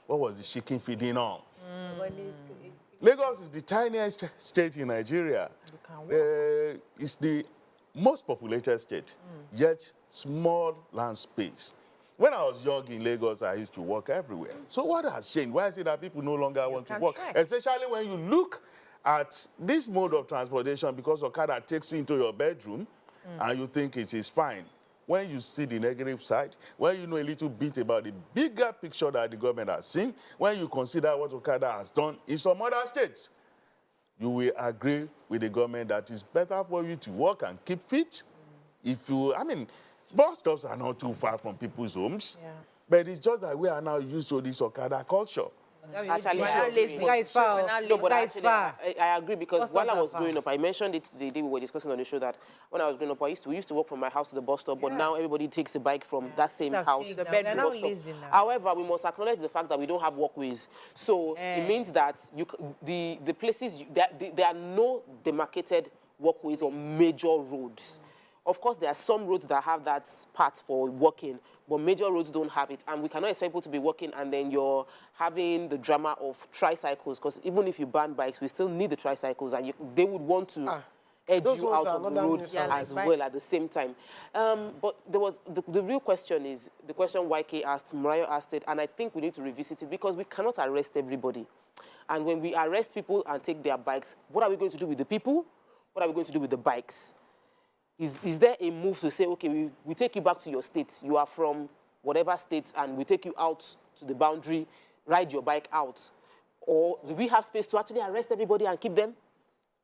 Speaker 19: what was the chicken feeding on? Lagos is the tiniest state in Nigeria. It's the most populated state, yet small land space. When I was young in Lagos, I used to walk everywhere. So what has changed? Why is it that people no longer want to walk? Especially when you look at this mode of transportation, because Okada takes you into your bedroom and you think it is fine. When you see the negative side, when you know a little bit about the bigger picture that the government has seen, when you consider what Okada has done in some other states, you will agree with the government that it's better for you to walk and keep fit. If you, I mean, bus stops are not too far from people's homes, but it's just that we are now used to this Okada culture.
Speaker 3: Actually,
Speaker 1: I
Speaker 3: agree, because while I was growing up, I mentioned it the day we were discussing on the show that when I was growing up, we used to walk from my house to the bus stop, but now everybody takes a bike from that same house to the bus stop. However, we must acknowledge the fact that we don't have walkways. So it means that the places, there are no demarcated walkways or major roads. Of course, there are some roads that have that part for walking, but major roads don't have it. And we cannot expect people to be walking and then you're having the drama of tricycles, because even if you ban bikes, we still need the tricycles, and they would want to edge you out of the road as well at the same time. But there was the real question is, the question YK asked, Mariah asked it, and I think we need to revisit it, because we cannot arrest everybody. And when we arrest people and take their bikes, what are we going to do with the people? What are we going to do with the bikes? Is there a move to say, okay, we take you back to your state, you are from whatever state, and we take you out to the boundary, ride your bike out? Or do we have space to actually arrest everybody and keep them?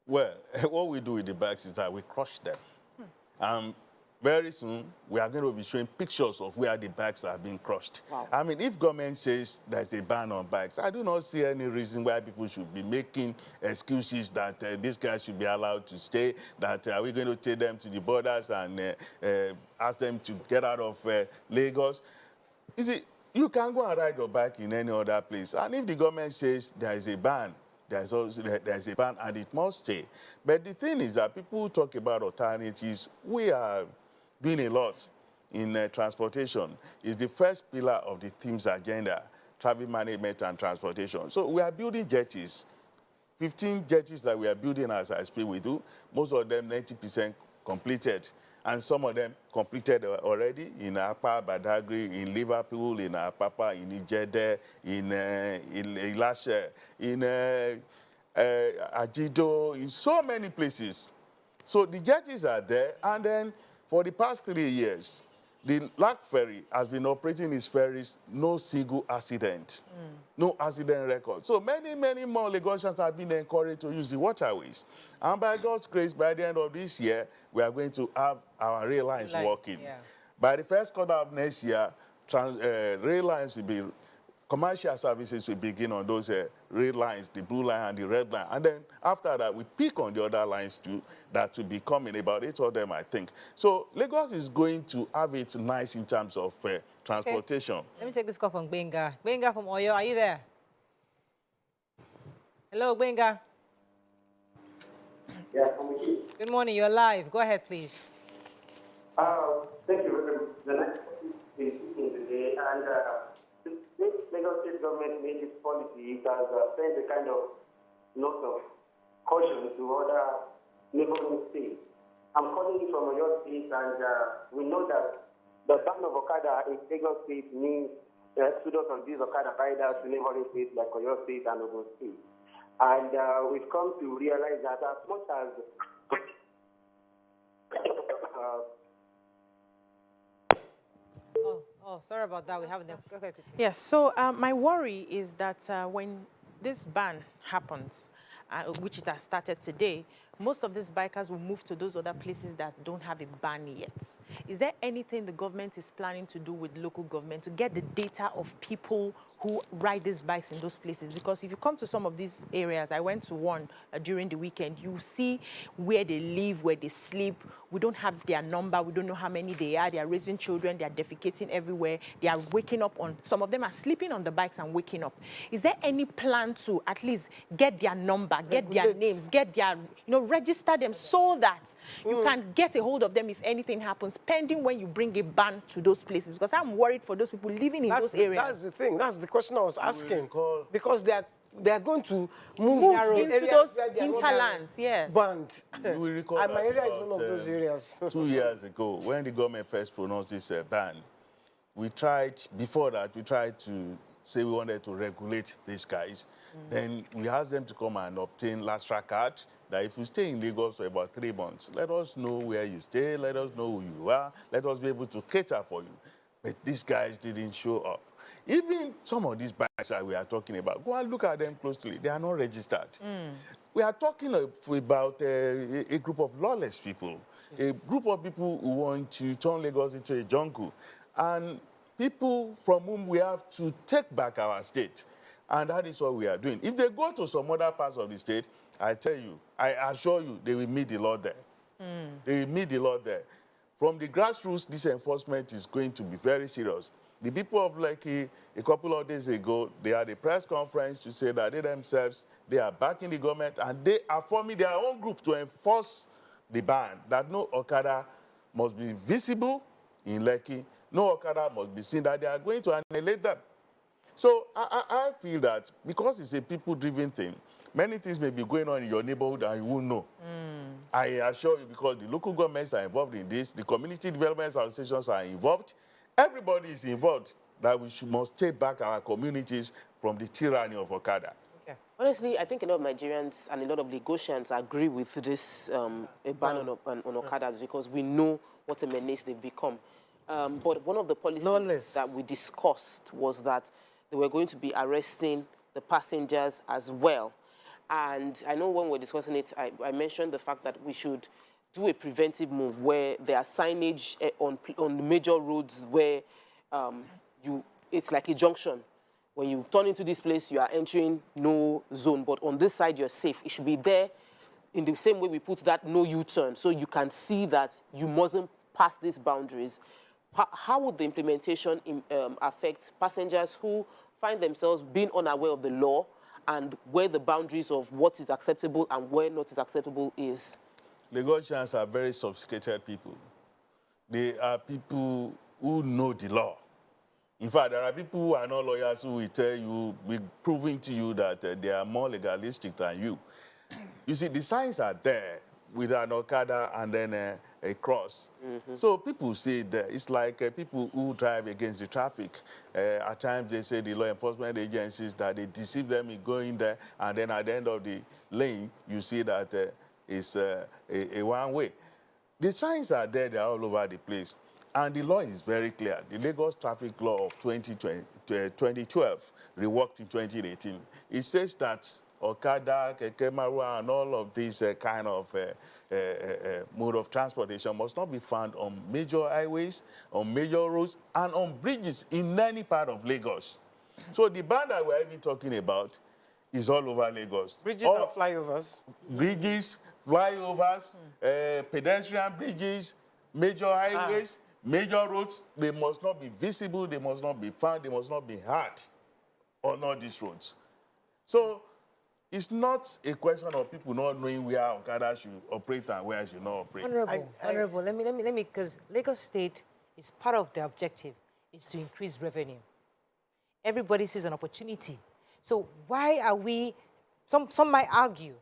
Speaker 19: Well, what we do with the bikes is that we crush them. Very soon, we are going to be showing pictures of where the bikes are being crushed.
Speaker 3: Wow.
Speaker 19: I mean, if government says there's a ban on bikes, I do not see any reason why people should be making excuses that these guys should be allowed to stay, that are we going to take them to the borders and ask them to get out of Lagos. You see, you can go and ride your bike in any other place. And if the government says there is a ban, there's a ban and it must stay. But the thing is that people talk about alternatives. We are doing a lot in transportation. It's the first pillar of the team's agenda, traffic management and transportation. So we are building jetties, 15 jetties that we are building as I speak with you, most of them 90% completed. And some of them completed already in Apa, Badagry, in Liverpool, in Apapa, in Ijede, in Ilashe, in Ajido, in so many places. So the jetties are there, and then for the past 3 years, the Lac Ferry has been operating its ferries, no single accident, no accident record. So many, many more Lagosians have been encouraged to use the waterways. And by God's grace, by the end of this year, we are going to have our rail lines working. By the first quarter of next year, rail lines will be, commercial services will begin on those rail lines, the blue line and the red line. And then after that, we pick on the other lines too, that will be coming, about 8 of them, I think. So Lagos is going to have it nice in terms of transportation.
Speaker 1: Okay. Let me take this call from Benga. Benga from Oyo, are you there? Hello, Benga.
Speaker 20: Yeah, I'm with you.
Speaker 1: Good morning, you're live. Go ahead, please.
Speaker 20: Thank you very much. The next is speaking today, and this Lagos State government made this policy that sent a kind of note of caution to other neighboring states. I'm calling you from Oyo State, and we know that the ban of Okada in Lagos State means the exodus of these Okada riders to neighboring states like Oyo State and Ogun State. And we've come to realize that as much as
Speaker 1: Oh, sorry about that. We have them. Okay, please.
Speaker 4: Yes, so my worry is that when this ban happens, which it has started today, most of these bikers will move to those other places that don't have a ban yet. Is there anything the government is planning to do with local government to get the data of people who ride these bikes in those places? Because if you come to some of these areas, I went to one during the weekend, you see where they live, where they sleep. We don't have their number. We don't know how many they are. They are raising children. They are defecating everywhere. They are waking up on, some of them are sleeping on the bikes and waking up. Is there any plan to at least get their number, get their names, get their, register them so that you can get a hold of them if anything happens, pending when you bring a ban to those places? Because I'm worried for those people living in those areas.
Speaker 2: That's the thing. That's the question I was asking. Because there are they are going to move
Speaker 4: into those hinterlands, yes.
Speaker 2: Banned.
Speaker 19: You will recall
Speaker 2: And my area is
Speaker 19: about,
Speaker 2: one of those areas.
Speaker 19: 2 years ago, when the government first pronounced this ban, we tried, before that, we tried to say we wanted to regulate these guys. Then we asked them to come and obtain last track card, that if you stay in Lagos for about 3 months, let us know where you stay, let us know who you are, let us be able to cater for you. But these guys didn't show up. Even some of these bikes that we are talking about, go and look at them closely. They are not registered. We are talking about a group of lawless people, a group of people who want to turn Lagos into a jungle, and people from whom we have to take back our state. And that is what we are doing. If they go to some other parts of the state, I tell you, I assure you, they will meet the law there. They will meet the law there. From the grassroots, this enforcement is going to be very serious. The people of Lekki, a couple of days ago, they had a press conference to say that they themselves, they are backing the government and they are forming their own group to enforce the ban, that no Okada must be visible in Lekki, no Okada must be seen, that they are going to annihilate them. So I feel that because it's a people-driven thing, many things may be going on in your neighborhood and you won't know. I assure you, because the local governments are involved in this, the community development associations are involved, everybody is involved, that we must take back our communities from the tyranny of Okada.
Speaker 3: Okay. Honestly, I think a lot of Nigerians and a lot of Lagosians agree with this ban on Okadas, because we know what a menace they've become. But one of the policies that we discussed was that they were going to be arresting the passengers as well. And I know when we were discussing it, I mentioned the fact that we should do a preventive move where there are signage on the major roads where it's like a junction. When you turn into this place, you are entering no zone, but on this side, you're safe. It should be there in the same way we put that no U-turn, so you can see that you mustn't pass these boundaries. How would the implementation affect passengers who find themselves being unaware of the law and where the boundaries of what is acceptable and where not is acceptable is?
Speaker 19: Lagosians are very sophisticated people. They are people who know the law. In fact, there are people who are not lawyers who will tell you, will proving to you that they are more legalistic than you. You see, the signs are there with an Okada and then a cross. So people see that it's like people who drive against the traffic. At times they say the law enforcement agencies that they deceive them in going there, and then at the end of the lane, you see that it's a one-way. The signs are there, they're all over the place. And the law is very clear. The Lagos Traffic Law of 2012, reworked in 2018, it says that Okada, Keke Marua, and all of these kind of mode of transportation must not be found on major highways, on major roads, and on bridges in any part of Lagos. So the ban that we're even talking about is all over Lagos.
Speaker 2: Bridges and flyovers.
Speaker 19: Bridges, flyovers, pedestrian bridges, major highways, major roads, they must not be visible, they must not be found, they must not be heard on all these roads. So it's not a question of people not knowing where Okada should operate and where should not operate.
Speaker 1: Honorable, let me, because Lagos State is part of the objective is to increase revenue. Everybody sees an opportunity. So why are we, some might argue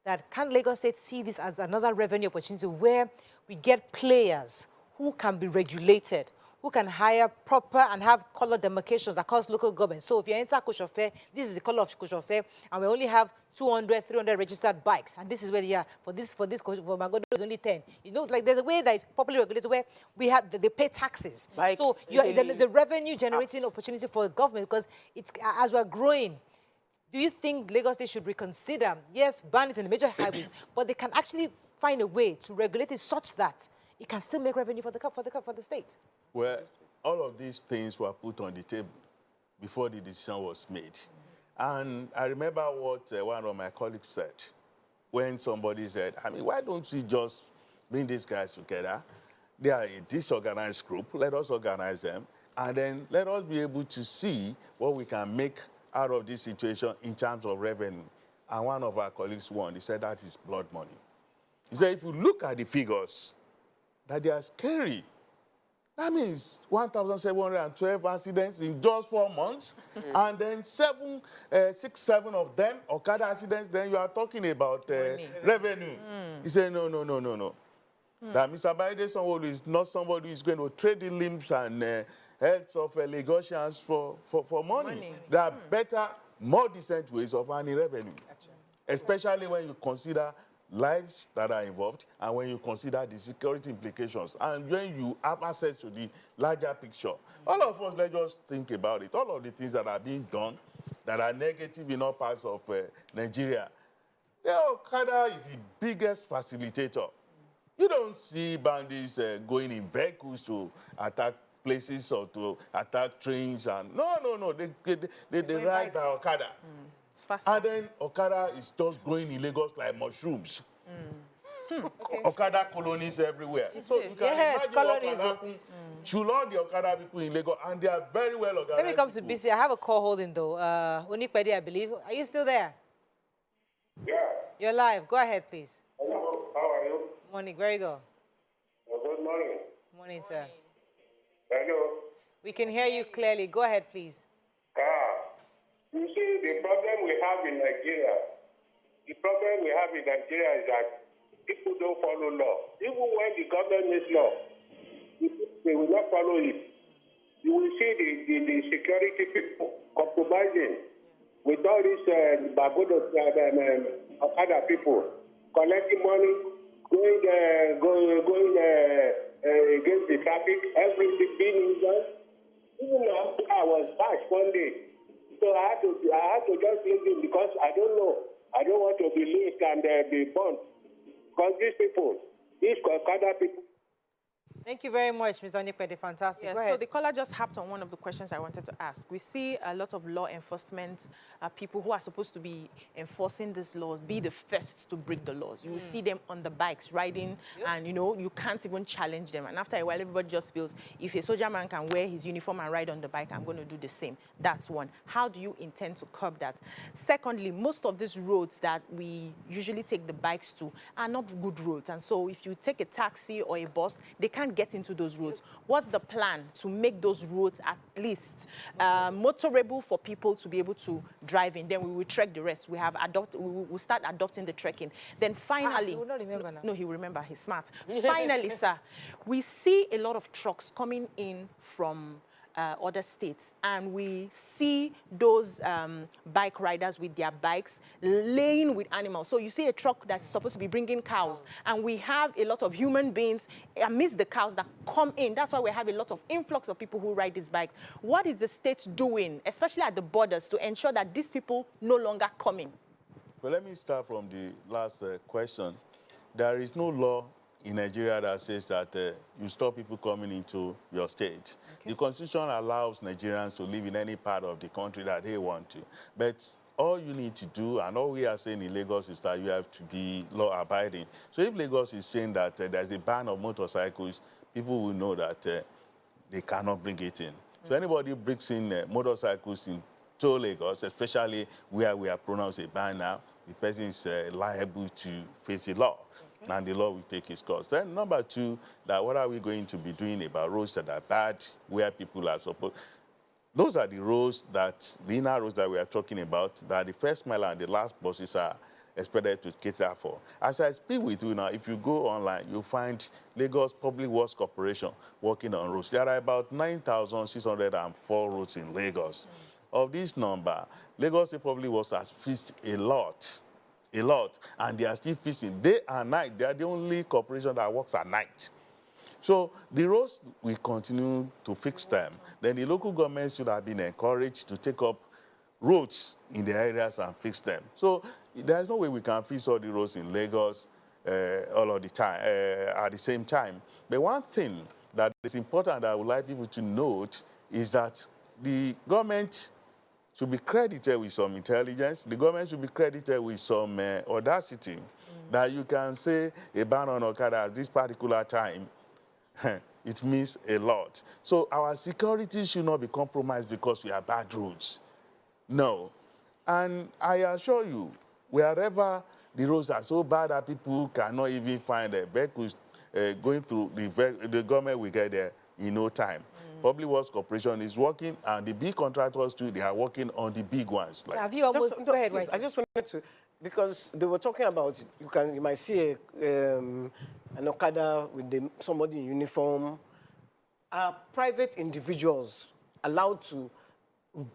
Speaker 1: that can Lagos State see this as another revenue opportunity where we get players who can be regulated, who can hire proper and have color demarcations across local government. So if you enter Koshofe, this is the color of Koshofe, and we only have 200, 300 registered bikes, and this is where they are. For Magodo, there's only 10. You know, like there's a way that is properly regulated where we have they pay taxes. So it's a revenue generating opportunity for the government because it's as we're growing. Do you think Lagos State should reconsider, yes, ban it in the major highways, but they can actually find a way to regulate it such that it can still make revenue for the state?
Speaker 19: Well, all of these things were put on the table before the decision was made. And I remember what one of my colleagues said when somebody said, I mean, why don't we just bring these guys together? They are a disorganized group. Let us organize them. And then let us be able to see what we can make out of this situation in terms of revenue. And one of our colleagues won. He said that is blood money. He said if you look at the figures, that they are scary. That means 1,712 accidents in just 4 months, and then 6, 7 of them Okada accidents. Then you are talking about revenue. He said, no. That Mr. Biden Sanwo-Olu is not somebody who is going to trade the limbs and health of Lagosians for money. There are better, more decent ways of earning revenue, especially when you consider lives that are involved and when you consider the security implications and when you have access to the larger picture. All of us, let's just think about it. All of the things that are being done that are negative in all parts of Nigeria, the Okada is the biggest facilitator. You don't see bandits going in vehicles to attack places or to attack trains. And no. They ride by Okada.
Speaker 4: It's faster.
Speaker 19: And then Okada is just growing in Lagos like mushrooms. Okada colonies everywhere. So you can imagine what can happen to all the Okada people in Lagos, and they are very well organized.
Speaker 1: Let me come to BC. I have a call holding though. Onipedi, I believe. Are you still there?
Speaker 20: Yeah.
Speaker 1: You're live. Go ahead, please.
Speaker 20: Hello, how are you?
Speaker 1: Morning. Very good.
Speaker 20: Good morning.
Speaker 1: Morning, sir.
Speaker 20: Hello.
Speaker 1: We can hear you clearly. Go ahead, please.
Speaker 20: You see, the problem we have in Nigeria is that people don't follow law. Even when the government makes law, they will not follow it. You will see the security people compromising with all these Okada people collecting money, going against the traffic, everything being done. Even after I was bashed one day. So I had to just leave him because I don't know. I don't want to be lynched and be burnt. Because these Okada people.
Speaker 1: Thank you very much, Ms. Onipede. Fantastic.
Speaker 4: Yes,
Speaker 1: Go ahead.
Speaker 4: so the caller just harped on one of the questions I wanted to ask. We see a lot of law enforcement people who are supposed to be enforcing these laws, be the first to break the laws. You will see them on the bikes riding, and you can't even challenge them. And after a while, everybody just feels, if a soldier man can wear his uniform and ride on the bike, I'm going to do the same. That's one. How do you intend to curb that? Secondly, most of these roads that we usually take the bikes to are not good roads. And so if you take a taxi or a bus, they can't get into those roads. What's the plan to make those roads at least motorable for people to be able to drive in? Then we will trek the rest. We will start adopting the trekking. Then finally,
Speaker 1: he will not remember now.
Speaker 4: No, he will remember. He's smart. Finally, sir, we see a lot of trucks coming in from other states, and we see those bike riders with their bikes laying with animals. So you see a truck that's supposed to be bringing cows, and we have a lot of human beings amidst the cows that come in. That's why we have a lot of influx of people who ride these bikes. What is the state doing, especially at the borders, to ensure that these people no longer come in?
Speaker 19: Well, let me start from the last question. There is no law in Nigeria that says that you stop people coming into your state. Okay. The Constitution allows Nigerians to live in any part of the country that they want to. But all you need to do, and all we are saying in Lagos, is that you have to be law-abiding. So if Lagos is saying that there's a ban of motorcycles, people will know that they cannot bring it in. So anybody brings in motorcycles into Lagos, especially where we are pronounced a ban now, the person is liable to face the law. And the law will take its course. Then number two, that what are we going to be doing about roads that are bad, where people are supposed... Those are the roads that, the inner roads that we are talking about, that the first mile and the last buses are expected to cater for. As I speak with you now, if you go online, you'll find Lagos Public Works Corporation working on roads. There are about 9,604 roads in Lagos. Of this number, Lagos Public Works has fixed a lot, and they are still fixing day and night. They are the only corporation that works at night. So the roads, we continue to fix them. Then the local governments should have been encouraged to take up roads in the areas and fix them. So there's no way we can fix all the roads in Lagos all of the time, at the same time. But one thing that is important that I would like people to note is that the government should be credited with some intelligence. The government should be credited with some audacity that you can say a ban on Okada at this particular time, it means a lot. So our security should not be compromised because we have bad roads. No. And I assure you, wherever the roads are so bad that people cannot even find vehicles going through, the government will get there in no time. Public Works Corporation is working, and the big contractors too, they are working on the big ones. Like,
Speaker 1: have you almost, go ahead,
Speaker 2: please, I just wanted to, because they were talking about, you might see an Okada with somebody in uniform. Are private individuals allowed to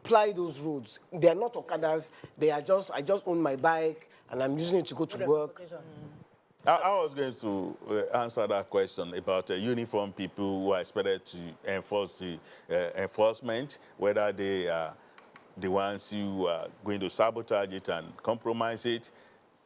Speaker 2: ply those roads? They are not Okadas. They are just, I just own my bike and I'm using it to go to work.
Speaker 19: I was going to answer that question about uniform people who are expected to enforce the enforcement, whether they are the ones who are going to sabotage it and compromise it.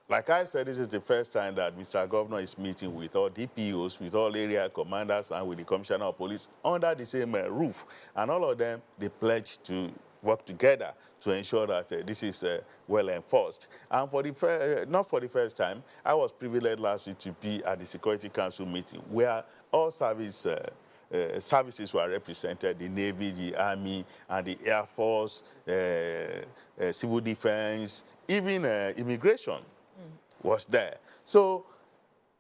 Speaker 19: Like I said, this is the first time that Mr. Governor is meeting with all DPOs, with all area commanders, and with the Commissioner of Police under the same roof. And all of them, they pledge to work together to ensure that this is well enforced. And for the not for the first time, I was privileged last week to be at the Security Council meeting where all services were represented, the Navy, the Army, and the Air Force, Civil Defense, even immigration was there. So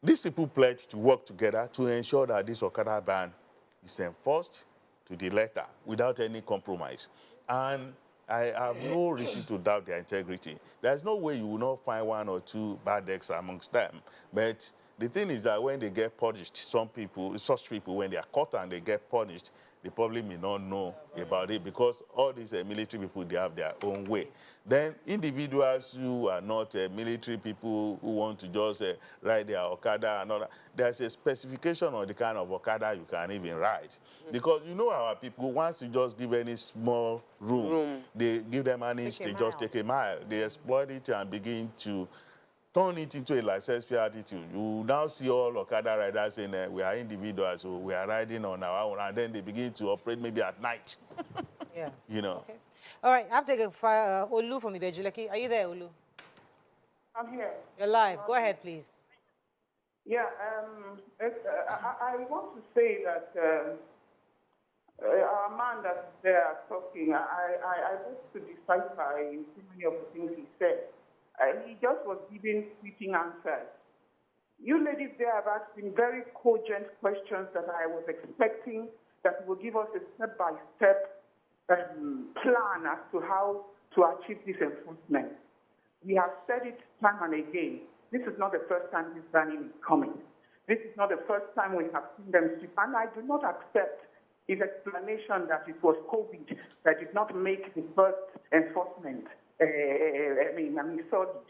Speaker 19: these people pledged to work together to ensure that this Okada ban is enforced to the letter without any compromise. And I have no reason to doubt their integrity. There's no way you will not find one or two bad eggs amongst them. But the thing is that when they get punished, some people, such people, when they are caught and they get punished, they probably may not know about it because all these military people, they have their own way. Then individuals who are not military people who want to just ride their Okada and all that, there's a specification on the kind of Okada you can even ride. Because you know our people, once you just give any small room, they give them an inch, they just take a mile. They exploit it and begin to turn it into a licentious attitude. You now see all Okada riders saying, we are individuals, so we are riding on our own, and then they begin to operate maybe at night.
Speaker 1: Yeah.
Speaker 19: You know.
Speaker 1: Okay. All right, I have to take Olu from Ibejuleki. Are you there, Olu?
Speaker 21: I'm here.
Speaker 1: You're live. Go ahead, please.
Speaker 21: Yeah, I want to say that our man that's there talking, I want to decipher so many of the things he said. He just was giving sweeping answers. You ladies there have asked me very cogent questions that I was expecting that will give us a step-by-step plan as to how to achieve this enforcement. We have said it time and again. This is not the first time this banning is coming. This is not the first time we have seen them sweep. And I do not accept his explanation that it was COVID that did not make the first enforcement solid.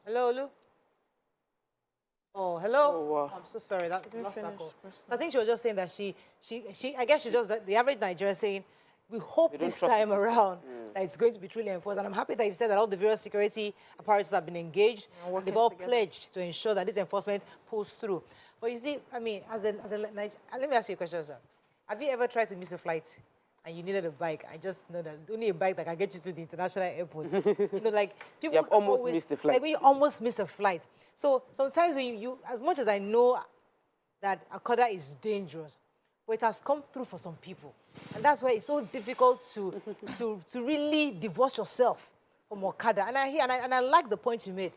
Speaker 1: Hello, Olu. Oh, hello. Oh, wow. I'm so sorry. That lost that call. So I think she was just saying that I guess she's just the average Nigerian saying, we hope this time around that it's going to be truly enforced. And I'm happy that you said that all the various security apparatus have been engaged. And they've all pledged to ensure that this enforcement pulls through. But you see, I mean, let me ask you a question, sir. Have you ever tried to miss a flight and you needed a bike? I just know that only a bike that can get you to the international airport. You know, like people
Speaker 3: have almost missed the flight.
Speaker 1: Like when you almost miss a flight. So sometimes when you as much as I know that Okada is dangerous, but it has come through for some people. And that's why it's so difficult to really divorce yourself from Okada. And I like the point you made,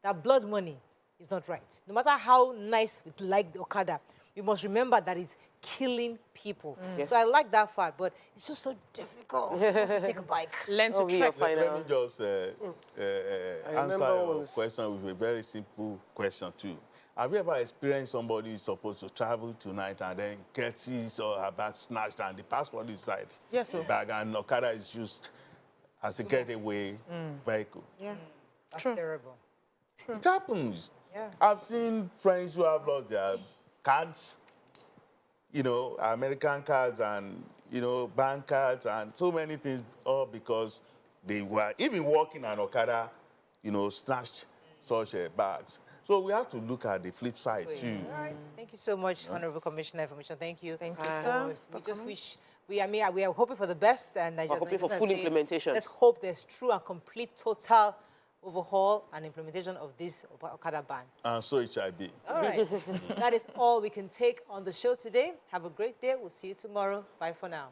Speaker 1: that blood money is not right. No matter how nice we like the Okada, we must remember that it's killing people.
Speaker 3: Yes.
Speaker 1: So I like that fact, but it's just so difficult to take a bike.
Speaker 4: Learn to track.
Speaker 19: Let me just answer your question with a very simple question too. Have you ever experienced somebody who is supposed to travel tonight and then gets his or her bag snatched and the passport inside the bag and Okada is used as a getaway vehicle?
Speaker 1: Yeah, that's terrible.
Speaker 19: It happens.
Speaker 1: Yeah.
Speaker 19: I've seen friends who have lost their cards, you know, American cards and, you know, bank cards and so many things, all because they were even walking on Okada, you know, snatched such bags. So we have to look at the flip side too.
Speaker 1: All right. Thank you so much, Honorable Commissioner Information. Thank you.
Speaker 4: Thank you, sir.
Speaker 1: We just wish, we are hoping for the best. And
Speaker 3: we're hoping for full implementation.
Speaker 1: Let's hope there's true and complete, total overhaul and implementation of this Okada ban.
Speaker 19: And so it shall be.
Speaker 1: All right. That is all we can take on the show today. Have a great day. We'll see you tomorrow. Bye for now.